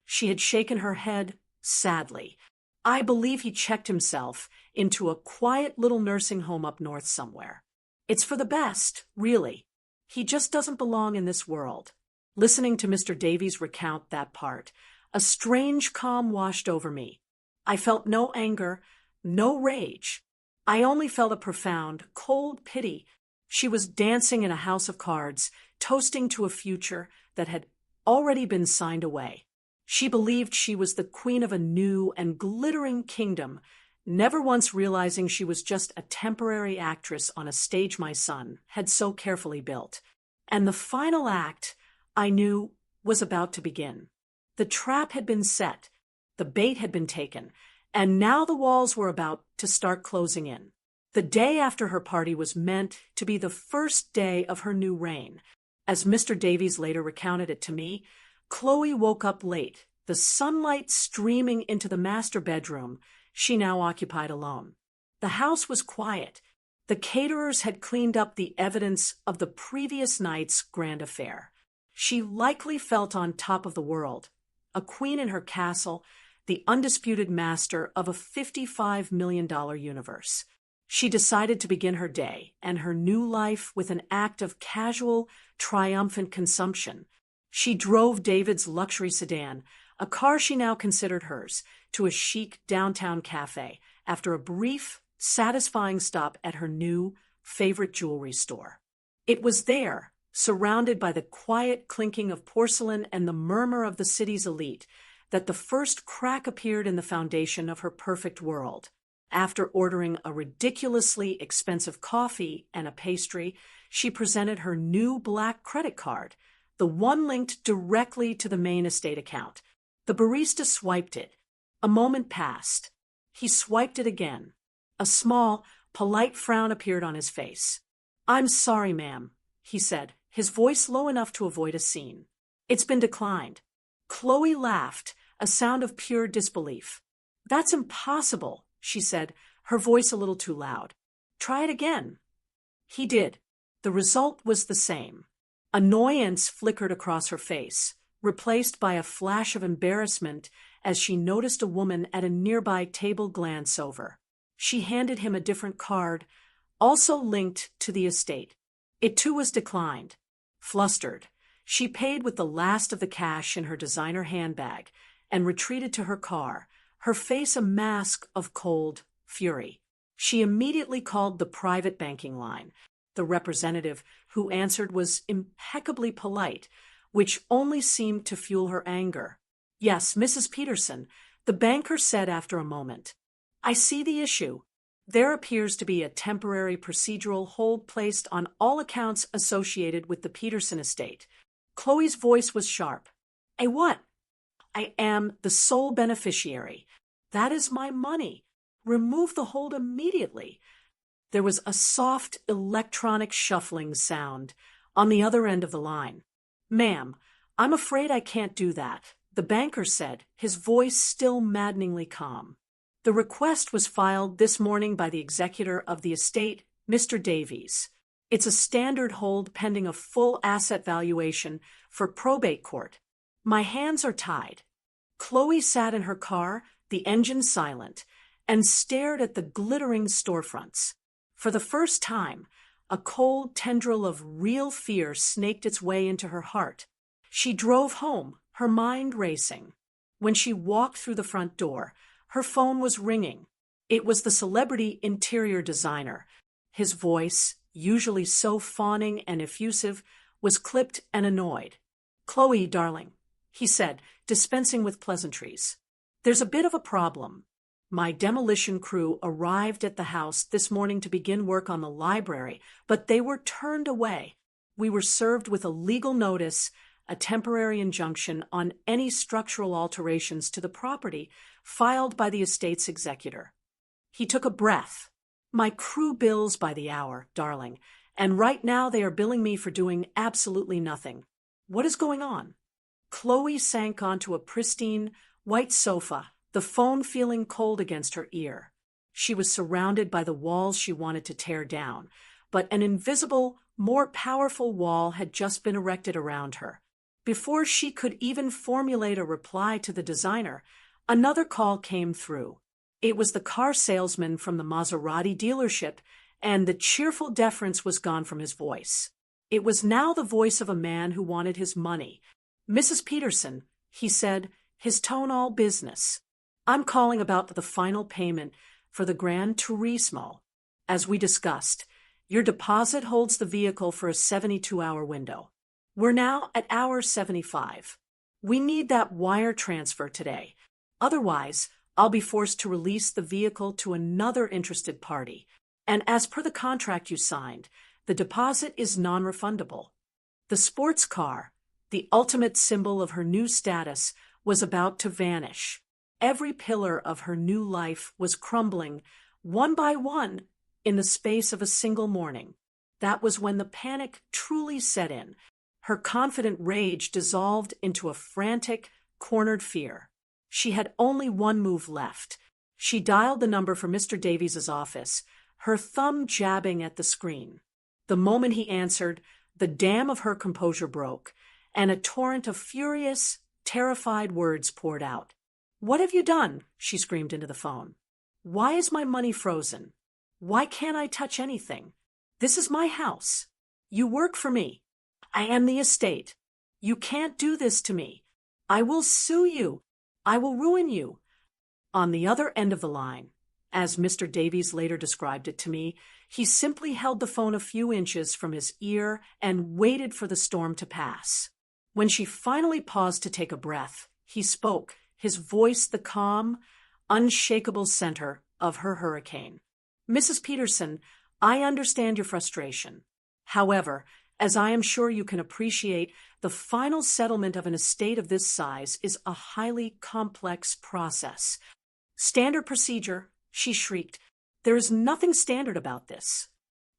She had shaken her head sadly. "I believe he checked himself into a quiet little nursing home up north somewhere. It's for the best, really. He just doesn't belong in this world." Listening to Mr. Davies recount that part, a strange calm washed over me. I felt no anger, no rage. I only felt a profound, cold pity. She was dancing in a house of cards, toasting to a future that had already been signed away. She believed she was the queen of a new and glittering kingdom, never once realizing she was just a temporary actress on a stage my son had so carefully built. And the final act, I knew, was about to begin. The trap had been set, the bait had been taken, and now the walls were about to start closing in. The day after her party was meant to be the first day of her new reign. As Mr. Davies later recounted it to me, Chloe woke up late, the sunlight streaming into the master bedroom she now occupied alone. The house was quiet. The caterers had cleaned up the evidence of the previous night's grand affair. She likely felt on top of the world, a queen in her castle, the undisputed master of a $55 million universe. She decided to begin her day and her new life with an act of casual, triumphant consumption. She drove David's luxury sedan, a car she now considered hers, to a chic downtown cafe after a brief, satisfying stop at her new, favorite jewelry store. It was there, surrounded by the quiet clinking of porcelain and the murmur of the city's elite, that the first crack appeared in the foundation of her perfect world. After ordering a ridiculously expensive coffee and a pastry, she presented her new black credit card, the one linked directly to the main estate account. The barista swiped it. A moment passed. He swiped it again. A small, polite frown appeared on his face. "I'm sorry, ma'am," he said, his voice low enough to avoid a scene. "It's been declined." Chloe laughed, a sound of pure disbelief. "That's impossible," she said, her voice a little too loud. "Try it again." He did. The result was the same. Annoyance flickered across her face, replaced by a flash of embarrassment as she noticed a woman at a nearby table glance over. She handed him a different card, also linked to the estate. It too was declined. Flustered, she paid with the last of the cash in her designer handbag and retreated to her car, her face a mask of cold fury. She immediately called the private banking line. The representative who answered was impeccably polite, which only seemed to fuel her anger. "Yes, Mrs. Peterson," the banker said after a moment. "I see the issue. There appears to be a temporary procedural hold placed on all accounts associated with the Peterson estate." Chloe's voice was sharp. "A what?" "I am the sole beneficiary. That is my money. Remove the hold immediately." There was a soft electronic shuffling sound on the other end of the line. "Ma'am, I'm afraid I can't do that," the banker said, his voice still maddeningly calm. "The request was filed this morning by the executor of the estate, Mr. Davies. It's a standard hold pending a full asset valuation for probate court. My hands are tied." Chloe sat in her car, the engine silent, and stared at the glittering storefronts. For the first time, a cold tendril of real fear snaked its way into her heart. She drove home, her mind racing. When she walked through the front door, her phone was ringing. It was the celebrity interior designer. His voice, usually so fawning and effusive, was clipped and annoyed. "Chloe, darling," he said, dispensing with pleasantries. "There's a bit of a problem. My demolition crew arrived at the house this morning to begin work on the library, but they were turned away. We were served with a legal notice, a temporary injunction on any structural alterations to the property filed by the estate's executor." He took a breath. "My crew bills by the hour, darling, and right now they are billing me for doing absolutely nothing. What is going on?" Chloe sank onto a pristine, white sofa, the phone feeling cold against her ear. She was surrounded by the walls she wanted to tear down, but an invisible, more powerful wall had just been erected around her. Before she could even formulate a reply to the designer, another call came through. It was the car salesman from the Maserati dealership, and the cheerful deference was gone from his voice. It was now the voice of a man who wanted his money. "Mrs. Peterson," he said, his tone all business, "I'm calling about the final payment for the Gran Turismo. As we discussed, your deposit holds the vehicle for a 72-hour window. We're now at hour 75. We need that wire transfer today. Otherwise, I'll be forced to release the vehicle to another interested party. And as per the contract you signed, the deposit is non-refundable." The sports car, the ultimate symbol of her new status, was about to vanish. Every pillar of her new life was crumbling, one by one, in the space of a single morning. That was when the panic truly set in. Her confident rage dissolved into a frantic, cornered fear. She had only one move left. She dialed the number for Mr. Davies's office, her thumb jabbing at the screen. The moment he answered, the dam of her composure broke, and a torrent of furious, terrified words poured out. "What have you done?" she screamed into the phone. "Why is my money frozen? Why can't I touch anything? This is my house. You work for me. I am the estate. You can't do this to me. I will sue you. I will ruin you." On the other end of the line, as Mr. Davies later described it to me, he simply held the phone a few inches from his ear and waited for the storm to pass. When she finally paused to take a breath, he spoke, his voice the calm, unshakable center of her hurricane. "Mrs. Peterson, I understand your frustration. However, as I am sure you can appreciate, the final settlement of an estate of this size is a highly complex process. Standard procedure," she shrieked. "There is nothing standard about this."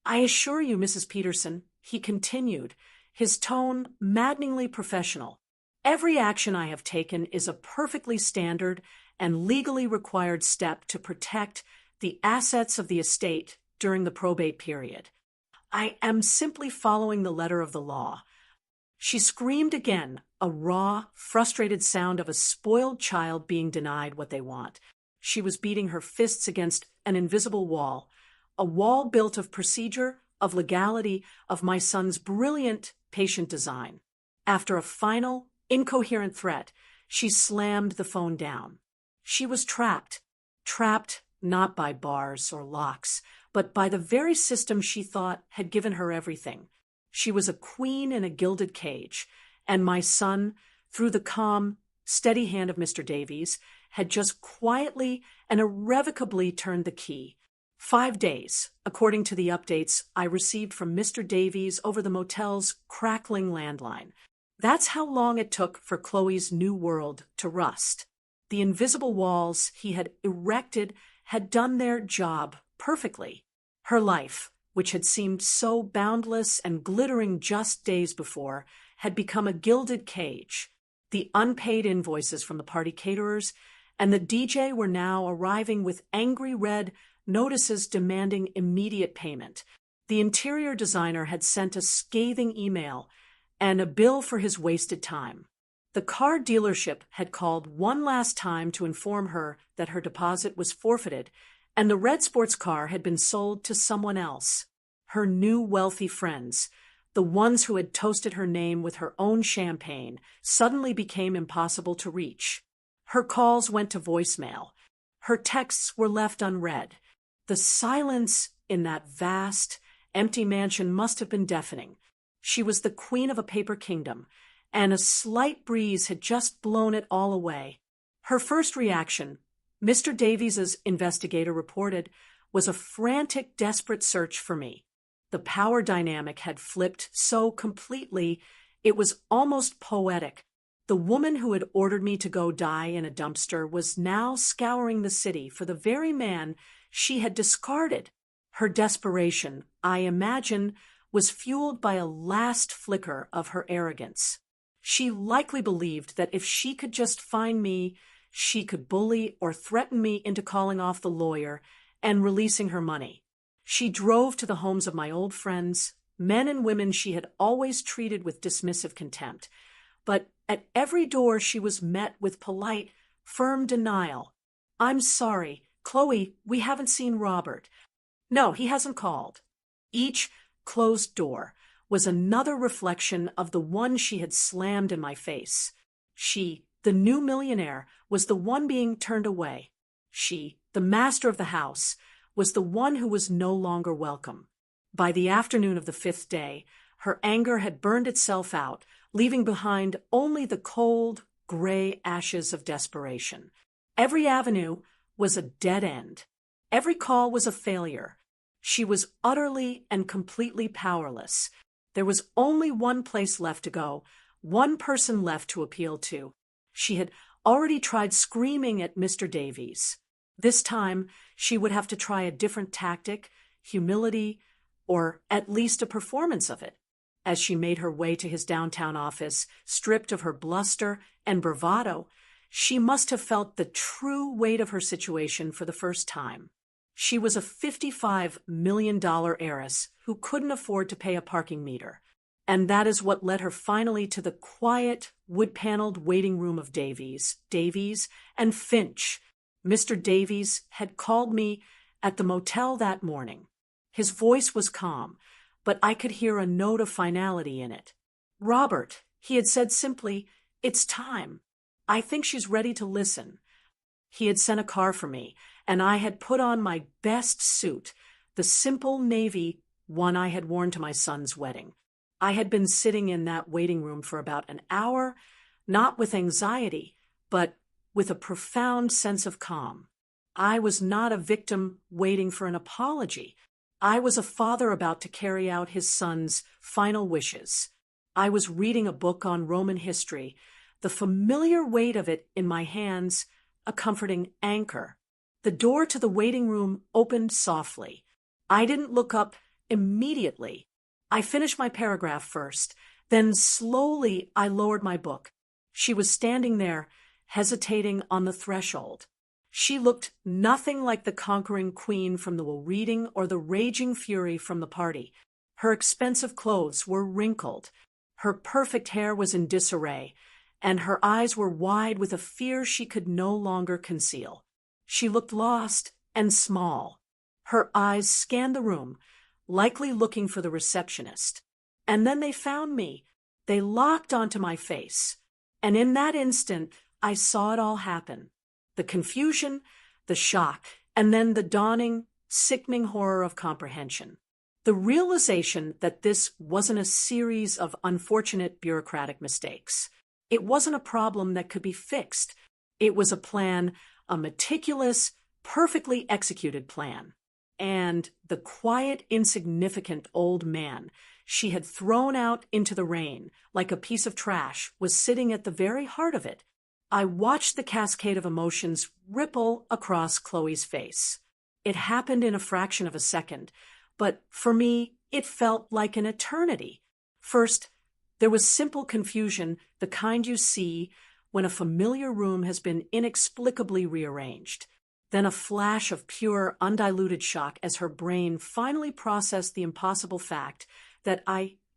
"I assure you, Mrs. Peterson," he continued, his tone maddeningly professional, "every action I have taken is a perfectly standard and legally required step to protect the assets of the estate during the probate period. I am simply following the letter of the law. She screamed again, a raw, frustrated sound of a spoiled child being denied what they want. She was beating her fists against an invisible wall, a wall built of procedure, of legality, of my son's brilliant, patient design. After a final, incoherent threat, she slammed the phone down. She was trapped. Trapped not by bars or locks, but by the very system she thought had given her everything. She was a queen in a gilded cage, and my son, through the calm, steady hand of Mr. Davies, had just quietly and irrevocably turned the key. 5 days, according to the updates I received from Mr. Davies over the motel's crackling landline. That's how long it took for Chloe's new world to rust. The invisible walls he had erected had done their job perfectly. Her life, which had seemed so boundless and glittering just days before, had become a gilded cage. The unpaid invoices from the party caterers and the DJ were now arriving with angry red notices demanding immediate payment. The interior designer had sent a scathing email and a bill for his wasted time. The car dealership had called one last time to inform her that her deposit was forfeited, and the red sports car had been sold to someone else. Her new wealthy friends, the ones who had toasted her name with her own champagne, suddenly became impossible to reach. Her calls went to voicemail. Her texts were left unread. The silence in that vast, empty mansion must have been deafening. She was the queen of a paper kingdom, and a slight breeze had just blown it all away. Her first reaction, Mr. Davies's investigator reported, was a frantic, desperate search for me. The power dynamic had flipped so completely, it was almost poetic. The woman who had ordered me to go die in a dumpster was now scouring the city for the very man she had discarded. Her desperation, I imagine, was fueled by a last flicker of her arrogance. She likely believed that if she could just find me, she could bully or threaten me into calling off the lawyer and releasing her money. She drove to the homes of my old friends, men and women she had always treated with dismissive contempt. But at every door she was met with polite, firm denial. "I'm sorry, Chloe, we haven't seen Robert. No, he hasn't called." Each closed door was another reflection of the one she had slammed in my face. She, the new millionaire, was the one being turned away. She, the master of the house, was the one who was no longer welcome. By the afternoon of the 5th day, her anger had burned itself out, leaving behind only the cold, gray ashes of desperation. Every avenue was a dead end. Every call was a failure. She was utterly and completely powerless. There was only one place left to go, one person left to appeal to. She had already tried screaming at Mr. Davies. This time, she would have to try a different tactic, humility, or at least a performance of it. As she made her way to his downtown office, stripped of her bluster and bravado, she must have felt the true weight of her situation for the first time. She was a $55 million heiress who couldn't afford to pay a parking meter. And that is what led her finally to the quiet, wood-paneled waiting room of Davies, and Finch. Mr. Davies had called me at the motel that morning. His voice was calm, but I could hear a note of finality in it. "Robert," he had said simply, "it's time. I think she's ready to listen." He had sent a car for me, and I had put on my best suit, the simple navy one I had worn to my son's wedding. I had been sitting in that waiting room for about an hour, not with anxiety, but with a profound sense of calm. I was not a victim waiting for an apology. I was a father about to carry out his son's final wishes. I was reading a book on Roman history, the familiar weight of it in my hands, a comforting anchor. The door to the waiting room opened softly. I didn't look up immediately. I finished my paragraph first, then slowly I lowered my book. She was standing there, hesitating on the threshold. She looked nothing like the conquering queen from the reading or the raging fury from the party. Her expensive clothes were wrinkled. Her perfect hair was in disarray, and her eyes were wide with a fear she could no longer conceal. She looked lost and small. Her eyes scanned the room, likely looking for the receptionist. And then they found me. They locked onto my face. And in that instant, I saw it all happen. The confusion, the shock, and then the dawning, sickening horror of comprehension. The realization that this wasn't a series of unfortunate bureaucratic mistakes. It wasn't a problem that could be fixed. It was a plan, a meticulous, perfectly executed plan. And the quiet, insignificant old man she had thrown out into the rain like a piece of trash was sitting at the very heart of it. I watched the cascade of emotions ripple across Chloe's face. It happened in a fraction of a second, but for me, it felt like an eternity. First, there was simple confusion, the kind you see when a familiar room has been inexplicably rearranged. Then a flash of pure, undiluted shock as her brain finally processed the impossible fact that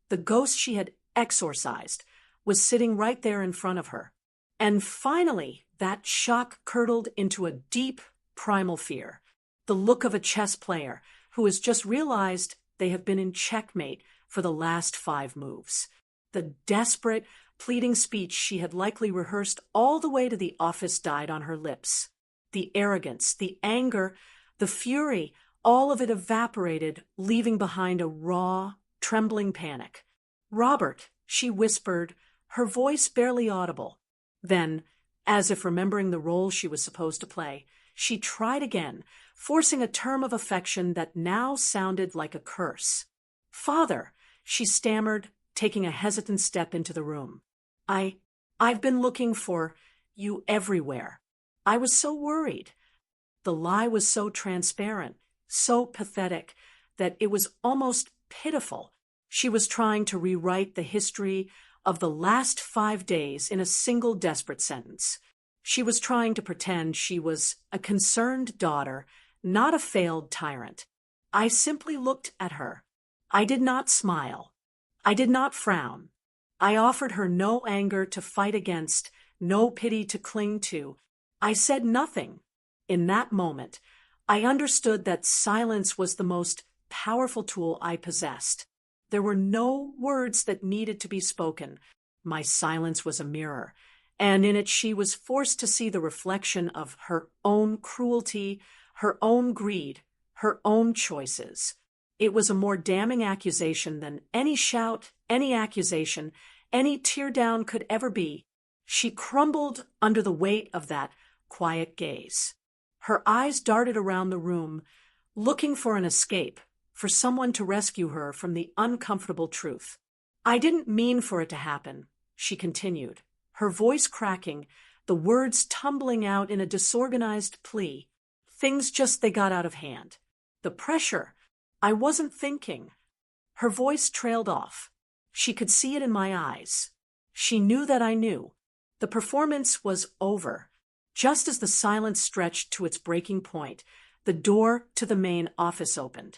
the ghost she had exorcised, was sitting right there in front of her. And finally, that shock curdled into a deep, primal fear. The look of a chess player who has just realized they have been in checkmate for the last 5 moves. The desperate, pleading speech she had likely rehearsed all the way to the office died on her lips. The arrogance, the anger, the fury, all of it evaporated, leaving behind a raw, trembling panic. "Robert," she whispered, her voice barely audible. Then, as if remembering the role she was supposed to play, she tried again, forcing a term of affection that now sounded like a curse. "Father," she stammered, taking a hesitant step into the room. I've been looking for you everywhere. I was so worried." The lie was so transparent, so pathetic, that it was almost pitiful. She was trying to rewrite the history of the last 5 days in a single desperate sentence. She was trying to pretend she was a concerned daughter, not a failed tyrant. I simply looked at her. I did not smile. I did not frown. I offered her no anger to fight against, no pity to cling to. I said nothing. In that moment, I understood that silence was the most powerful tool I possessed. There were no words that needed to be spoken. My silence was a mirror, and in it she was forced to see the reflection of her own cruelty, her own greed, her own choices. It was a more damning accusation than any shout, any accusation, any teardown could ever be. She crumbled under the weight of that quiet gaze. Her eyes darted around the room, looking for an escape, for someone to rescue her from the uncomfortable truth. "I didn't mean for it to happen," she continued, her voice cracking, the words tumbling out in a disorganized plea. They got out of hand. The pressure. I wasn't thinking." Her voice trailed off. She could see it in my eyes. She knew that I knew. The performance was over. Just as the silence stretched to its breaking point, the door to the main office opened.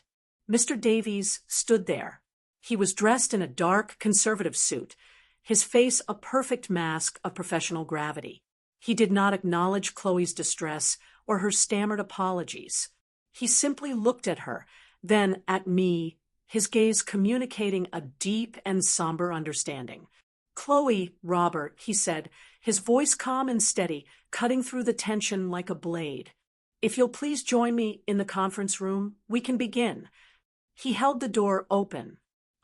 Mr. Davies stood there. He was dressed in a dark, conservative suit, his face a perfect mask of professional gravity. He did not acknowledge Chloe's distress or her stammered apologies. He simply looked at her, then at me, his gaze communicating a deep and somber understanding. "Chloe, Robert," he said, his voice calm and steady, cutting through the tension like a blade. "If you'll please join me in the conference room, we can begin." He held the door open.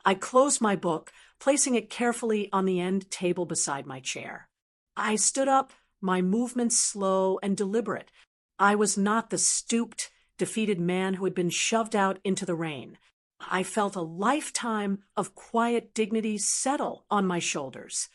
I closed my book, placing it carefully on the end table beside my chair. I stood up, my movements slow and deliberate. I was not the stooped, defeated man who had been shoved out into the rain. I felt a lifetime of quiet dignity settle on my shoulders.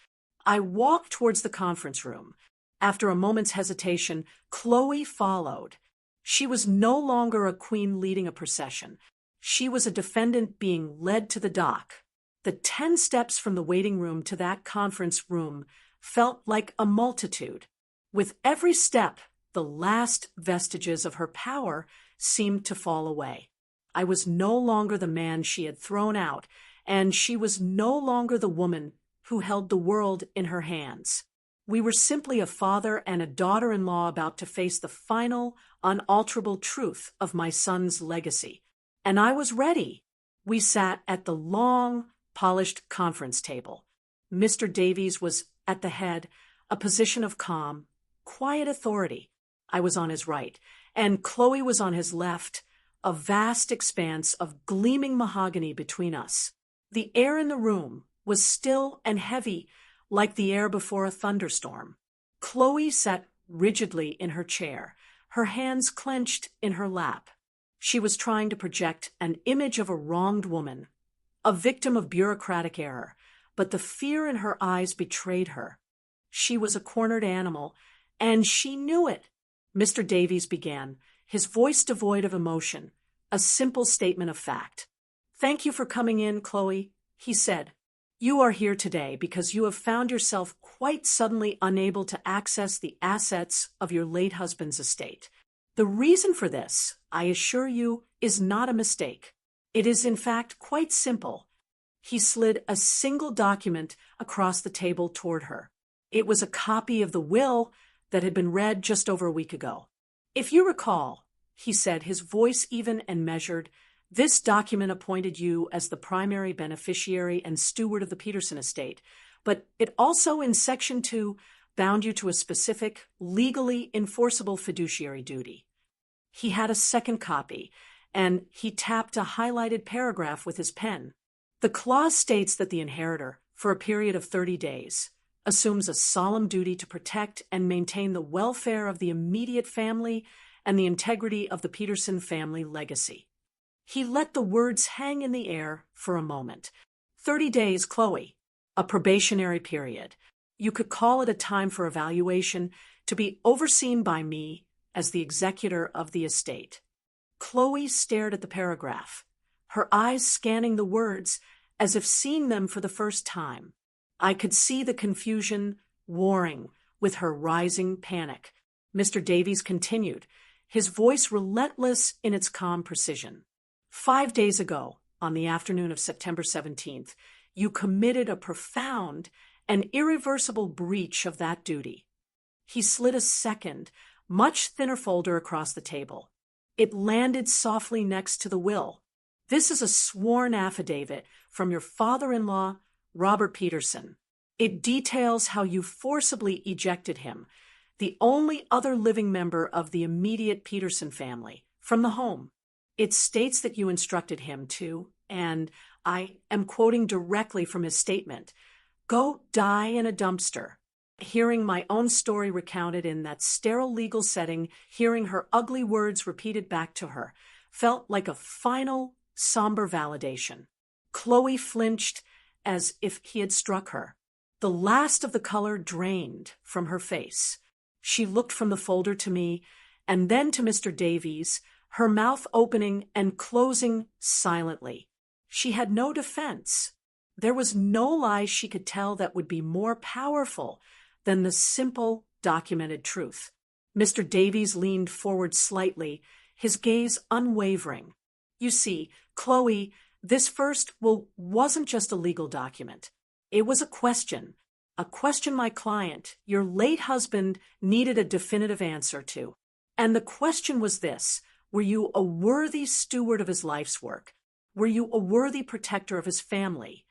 I walked towards the conference room. After a moment's hesitation, Chloe followed. She was no longer a queen leading a procession. She was a defendant being led to the dock. The 10 steps from the waiting room to that conference room felt like a multitude. With every step, the last vestiges of her power seemed to fall away. I was no longer the man she had thrown out, and she was no longer the woman who held the world in her hands. We were simply a father and a daughter-in-law about to face the final, unalterable truth of my son's legacy. And I was ready. We sat at the long, polished conference table. Mr. Davies was at the head, a position of calm, quiet authority. I was on his right, and Chloe was on his left, a vast expanse of gleaming mahogany between us. The air in the room was still and heavy, like the air before a thunderstorm. Chloe sat rigidly in her chair, her hands clenched in her lap. She was trying to project an image of a wronged woman, a victim of bureaucratic error, but the fear in her eyes betrayed her. She was a cornered animal, and she knew it. Mr. Davies began, his voice devoid of emotion, a simple statement of fact. "Thank you for coming in, Chloe," he said. "You are here today because you have found yourself quite suddenly unable to access the assets of your late husband's estate. The reason for this, I assure you, is not a mistake. It is in fact quite simple." He slid a single document across the table toward her. It was a copy of the will that had been read just over a week ago. "If you recall," he said, his voice even and measured, "this document appointed you as the primary beneficiary and steward of the Peterson estate, but it also, in Section 2, bound you to a specific, legally enforceable fiduciary duty." He had a second copy, and he tapped a highlighted paragraph with his pen. "The clause states that the inheritor, for a period of 30 days, assumes a solemn duty to protect and maintain the welfare of the immediate family and the integrity of the Peterson family legacy." He let the words hang in the air for a moment. 30 days, Chloe. A probationary period. You could call it a time for evaluation, to be overseen by me as the executor of the estate. Chloe stared at the paragraph, her eyes scanning the words as if seeing them for the first time. I could see the confusion warring with her rising panic. Mr. Davies continued, his voice relentless in its calm precision. 5 days ago, on the afternoon of September 17th, you committed a profound and irreversible breach of that duty. He slid a second, much thinner folder across the table. It landed softly next to the will. "This is a sworn affidavit from your father-in-law, Robert Peterson. It details how you forcibly ejected him, the only other living member of the immediate Peterson family, from the home. It states that you instructed him to, and I am quoting directly from his statement, go die in a dumpster." Hearing my own story recounted in that sterile legal setting, hearing her ugly words repeated back to her, felt like a final, somber validation. Chloe flinched as if he had struck her. The last of the color drained from her face. She looked from the folder to me, and then to Mr. Davies, her mouth opening and closing silently. She had no defense. There was no lie she could tell that would be more powerful than the simple, documented truth. Mr. Davies leaned forward slightly, his gaze unwavering. "You see, Chloe, this first will wasn't just a legal document. It was a question my client, your late husband, needed a definitive answer to. And the question was this: were you a worthy steward of his life's work? Were you a worthy protector of his family?"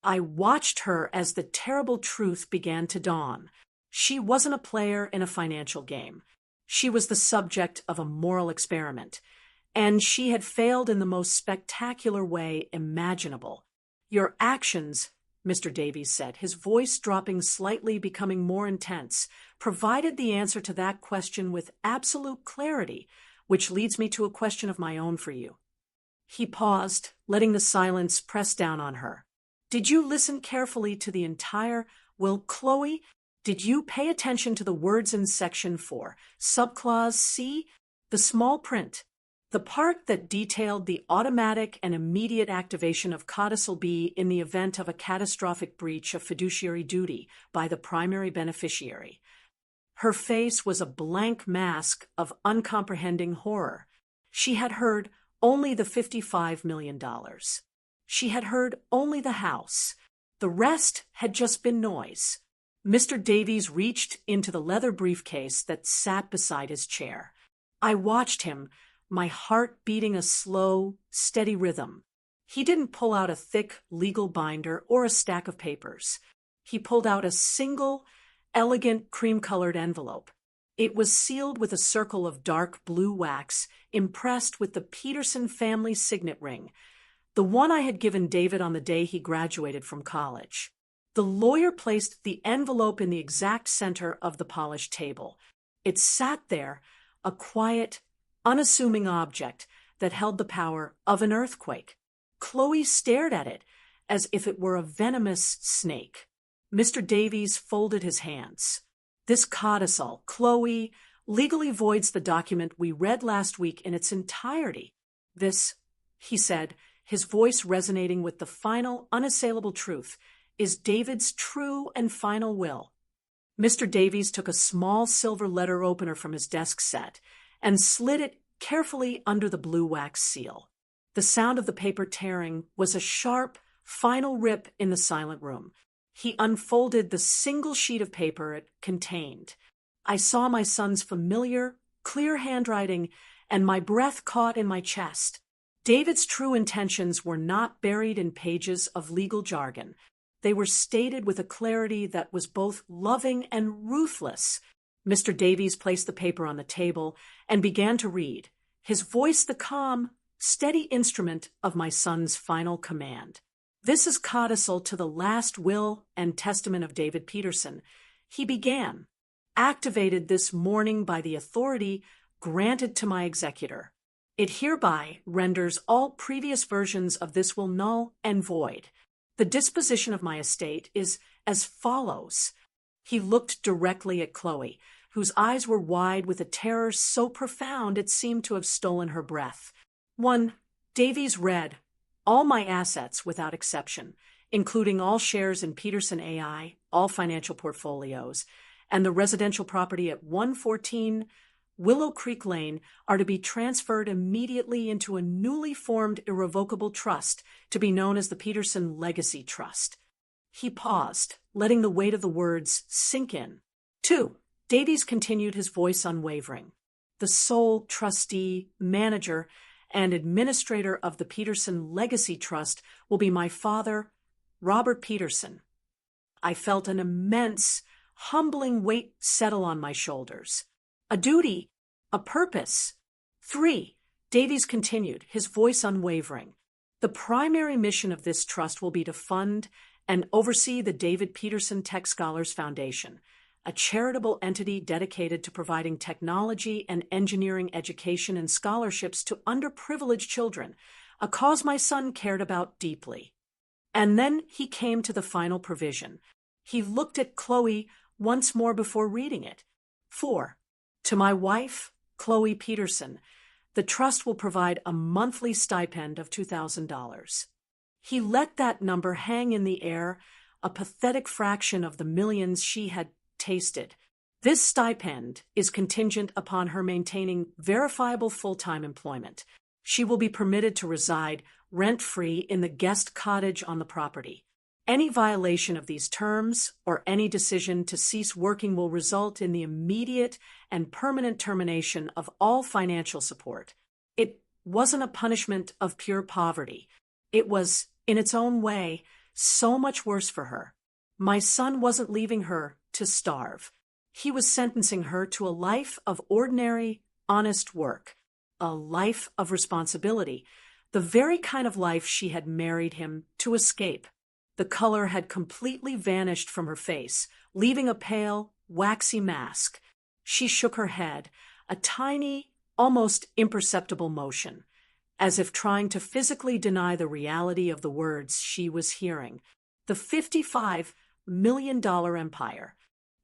I watched her as the terrible truth began to dawn. She wasn't a player in a financial game. She was the subject of a moral experiment, and she had failed in the most spectacular way imaginable. "Your actions," Mr. Davies said, his voice dropping slightly, becoming more intense, "provided the answer to that question with absolute clarity, which leads me to a question of my own for you." He paused, letting the silence press down on her. "Did you listen carefully to the entire will, Chloe? Did you pay attention to the words in Section 4, Subclause C, the small print, the part that detailed the automatic and immediate activation of Codicil B in the event of a catastrophic breach of fiduciary duty by the primary beneficiary?" Her face was a blank mask of uncomprehending horror. She had heard only the $55 million. She had heard only the house, The rest had just been noise. Mr. Davies reached into the leather briefcase that sat beside his chair. I watched him, my heart beating a slow, steady rhythm. He didn't pull out a thick legal binder or a stack of papers. He pulled out a single, elegant cream-colored envelope. It was sealed with a circle of dark blue wax, impressed with the Peterson family signet ring, the one I had given David on the day he graduated from college. The lawyer placed the envelope in the exact center of the polished table. It sat there, a quiet, unassuming object that held the power of an earthquake. Chloe stared at it as if it were a venomous snake. Mr. Davies folded his hands. This codicil, Chloe, legally voids the document we read last week in its entirety. This, he said, his voice resonating with the final, unassailable truth, is David's true and final will. Mr. Davies took a small silver letter opener from his desk set and slid it carefully under the blue wax seal. The sound of the paper tearing was a sharp, final rip in the silent room. He unfolded the single sheet of paper it contained. I saw my son's familiar, clear handwriting, and my breath caught in my chest. David's true intentions were not buried in pages of legal jargon. They were stated with a clarity that was both loving and ruthless. Mr. Davies placed the paper on the table and began to read, his voice the calm, steady instrument of my son's final command. This is codicil to the last will and testament of David Peterson. He began, activated this morning by the authority granted to my executor. It hereby renders all previous versions of this will null and void. The disposition of my estate is as follows. He looked directly at Chloe, whose eyes were wide with a terror so profound it seemed to have stolen her breath. 1. Davies read, all my assets without exception, including all shares in Peterson AI, all financial portfolios, and the residential property at 114 Willow Creek Lane, are to be transferred immediately into a newly formed irrevocable trust to be known as the Peterson Legacy Trust. He paused, letting the weight of the words sink in. 2. Davies continued, his voice unwavering. The sole trustee, manager, and administrator of the Peterson Legacy Trust will be my father, Robert Peterson. I felt an immense, humbling weight settle on my shoulders. A duty, a purpose. 3. Davies continued, his voice unwavering. The primary mission of this trust will be to fund and oversee the David Peterson Tech Scholars Foundation, a charitable entity dedicated to providing technology and engineering education and scholarships to underprivileged children, a cause my son cared about deeply. And then he came to the final provision. He looked at Chloe once more before reading it. 4. To my wife, Chloe Peterson, the trust will provide a monthly stipend of $2,000. He let that number hang in the air, a pathetic fraction of the millions she had tasted. This stipend is contingent upon her maintaining verifiable full-time employment. She will be permitted to reside rent-free in the guest cottage on the property. Any violation of these terms or any decision to cease working will result in the immediate and permanent termination of all financial support. It wasn't a punishment of pure poverty. It was, in its own way, so much worse for her. My son wasn't leaving her to starve. He was sentencing her to a life of ordinary, honest work, a life of responsibility, the very kind of life she had married him to escape. The color had completely vanished from her face, leaving a pale, waxy mask. She shook her head, a tiny, almost imperceptible motion, as if trying to physically deny the reality of the words she was hearing. The $55 million empire,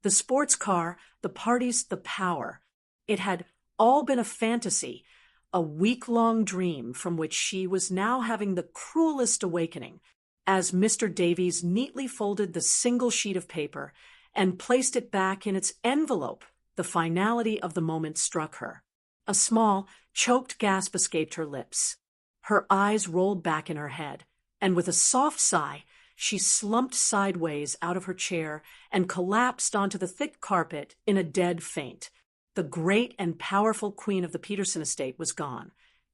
the sports car, the parties, the power. It had all been a fantasy, a week-long dream from which she was now having the cruelest awakening. As Mr. Davies neatly folded the single sheet of paper and placed it back in its envelope, the finality of the moment struck her. A small, choked gasp escaped her lips. Her eyes rolled back in her head, and with a soft sigh, she slumped sideways out of her chair and collapsed onto the thick carpet in a dead faint. The great and powerful queen of the Peterson estate was gone,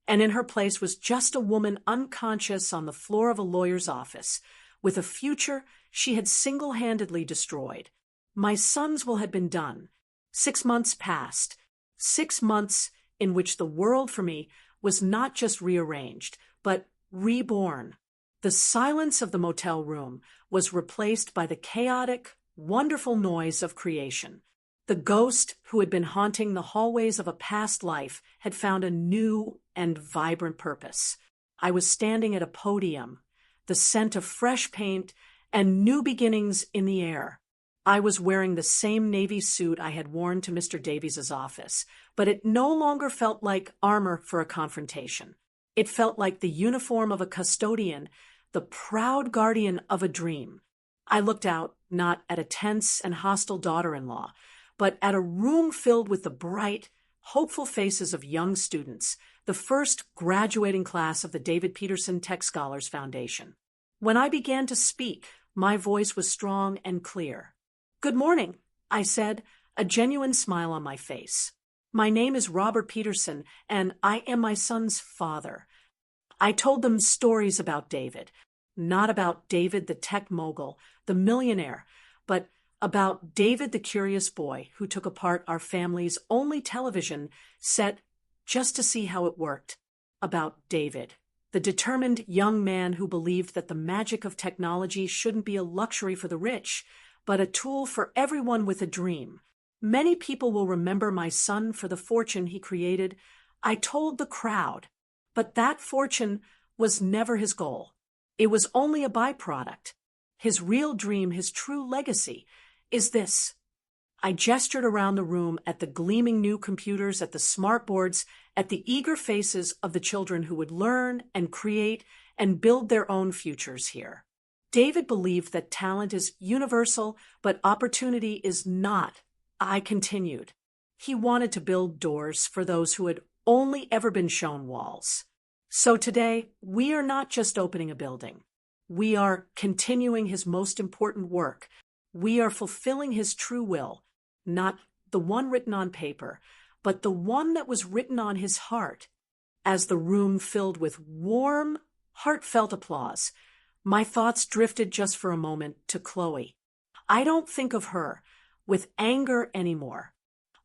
and in her place was just a woman unconscious on the floor of a lawyer's office, with a future she had single-handedly destroyed. My son's will had been done. 6 months passed. 6 months in which the world for me was not just rearranged, but reborn. The silence of the motel room was replaced by the chaotic, wonderful noise of creation. The ghost who had been haunting the hallways of a past life had found a new and vibrant purpose. I was standing at a podium, the scent of fresh paint and new beginnings in the air. I was wearing the same navy suit I had worn to Mr. Davies's office, but it no longer felt like armor for a confrontation. It felt like the uniform of a custodian, the proud guardian of a dream. I looked out, not at a tense and hostile daughter-in-law, but at a room filled with the bright, hopeful faces of young students, the first graduating class of the David Peterson Tech Scholars Foundation. When I began to speak, my voice was strong and clear. "Good morning," I said, a genuine smile on my face. "My name is Robert Peterson, and I am my son's father." I told them stories about David, not about David the tech mogul, the millionaire, but about David the curious boy who took apart our family's only television set just to see how it worked. About David, the determined young man who believed that the magic of technology shouldn't be a luxury for the rich, but a tool for everyone with a dream. Many people will remember my son for the fortune he created. I told the crowd, but that fortune was never his goal. It was only a byproduct. His real dream, his true legacy, is this. I gestured around the room at the gleaming new computers, at the smart boards, at the eager faces of the children who would learn and create and build their own futures here. David believed that talent is universal, but opportunity is not. I continued. He wanted to build doors for those who had only ever been shown walls. So today, we are not just opening a building. We are continuing his most important work. We are fulfilling his true will, not the one written on paper, but the one that was written on his heart. As the room filled with warm, heartfelt applause, my thoughts drifted just for a moment to Chloe. I don't think of her with anger anymore.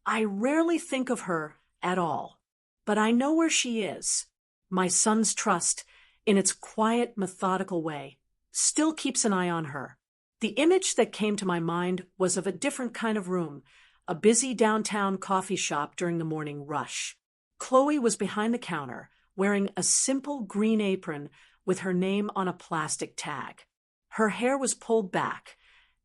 I rarely think of her at all, but I know where she is. My son's trust, in its quiet, methodical way, still keeps an eye on her. The image that came to my mind was of a different kind of room, a busy downtown coffee shop during the morning rush. Chloe was behind the counter, wearing a simple green apron with her name on a plastic tag. Her hair was pulled back,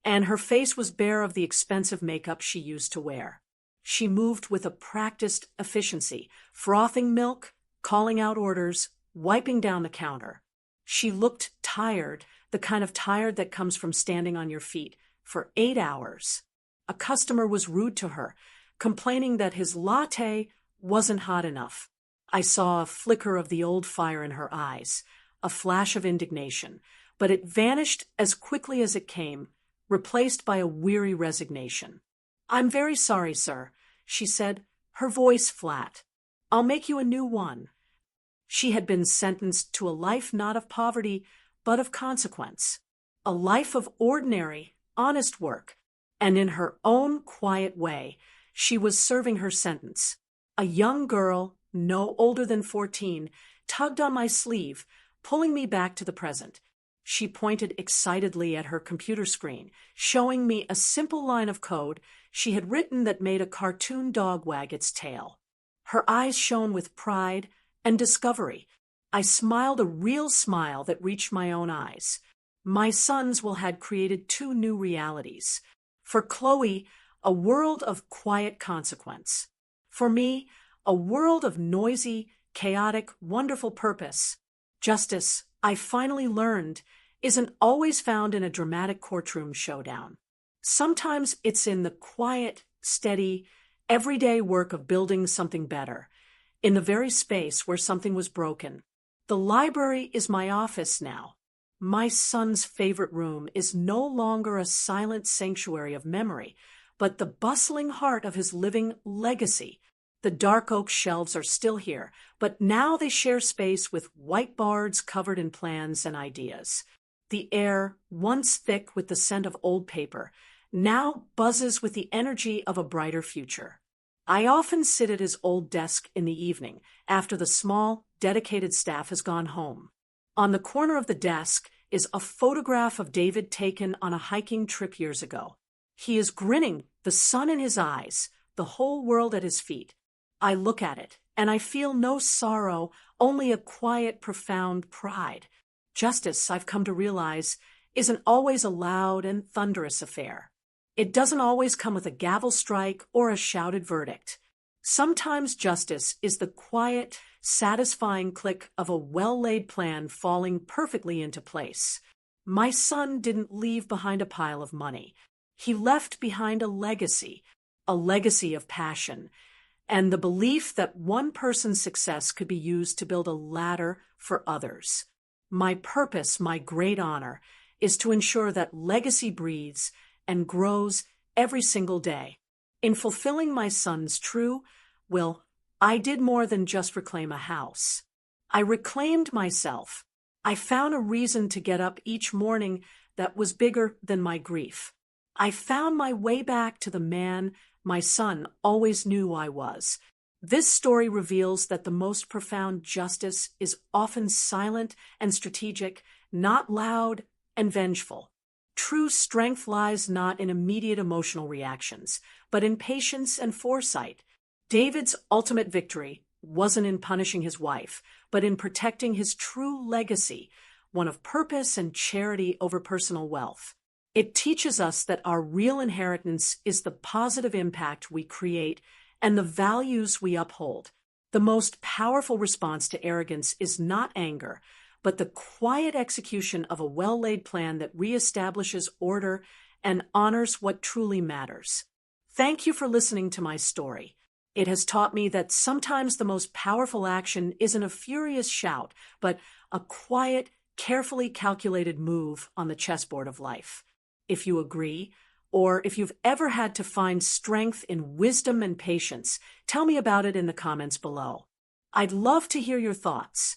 and her face was bare of the expensive makeup she used to wear. She moved with a practiced efficiency, frothing milk, calling out orders, wiping down the counter. She looked tired, the kind of tired that comes from standing on your feet for 8 hours. A customer was rude to her, complaining that his latte wasn't hot enough. I saw a flicker of the old fire in her eyes, a flash of indignation, but it vanished as quickly as it came, replaced by a weary resignation. "I'm very sorry, sir," she said, her voice flat. "I'll make you a new one." She had been sentenced to a life not of poverty, but of consequence, a life of ordinary, honest work, and in her own quiet way, she was serving her sentence. A young girl, no older than 14, tugged on my sleeve, pulling me back to the present. She pointed excitedly at her computer screen, showing me a simple line of code she had written that made a cartoon dog wag its tail. Her eyes shone with pride and discovery. I smiled a real smile that reached my own eyes. My son's will had created 2 new realities. For Chloe, a world of quiet consequence. For me, a world of noisy, chaotic, wonderful purpose. Justice, I finally learned, isn't always found in a dramatic courtroom showdown. Sometimes it's in the quiet, steady, everyday work of building something better, in the very space where something was broken. The library is my office now. My son's favorite room is no longer a silent sanctuary of memory, but the bustling heart of his living legacy. The dark oak shelves are still here, but now they share space with whiteboards covered in plans and ideas. The air, once thick with the scent of old paper, now buzzes with the energy of a brighter future. I often sit at his old desk in the evening, after the small, dedicated staff has gone home. On the corner of the desk is a photograph of David taken on a hiking trip years ago. He is grinning, the sun in his eyes, the whole world at his feet. I look at it, and I feel no sorrow, only a quiet, profound pride. Justice, I've come to realize, isn't always a loud and thunderous affair. It doesn't always come with a gavel strike or a shouted verdict. Sometimes justice is the quiet, satisfying click of a well-laid plan falling perfectly into place. My son didn't leave behind a pile of money. He left behind a legacy of passion, and the belief that one person's success could be used to build a ladder for others. My purpose, my great honor, is to ensure that legacy breathes and grows every single day. In fulfilling my son's true will, I did more than just reclaim a house. I reclaimed myself. I found a reason to get up each morning that was bigger than my grief. I found my way back to the man my son always knew I was. This story reveals that the most profound justice is often silent and strategic, not loud and vengeful. True strength lies not in immediate emotional reactions, but in patience and foresight. David's ultimate victory wasn't in punishing his wife, but in protecting his true legacy, one of purpose and charity over personal wealth. It teaches us that our real inheritance is the positive impact we create and the values we uphold. The most powerful response to arrogance is not anger, but the quiet execution of a well-laid plan that reestablishes order and honors what truly matters. Thank you for listening to my story. It has taught me that sometimes the most powerful action isn't a furious shout, but a quiet, carefully calculated move on the chessboard of life. If you agree, or if you've ever had to find strength in wisdom and patience, tell me about it in the comments below. I'd love to hear your thoughts.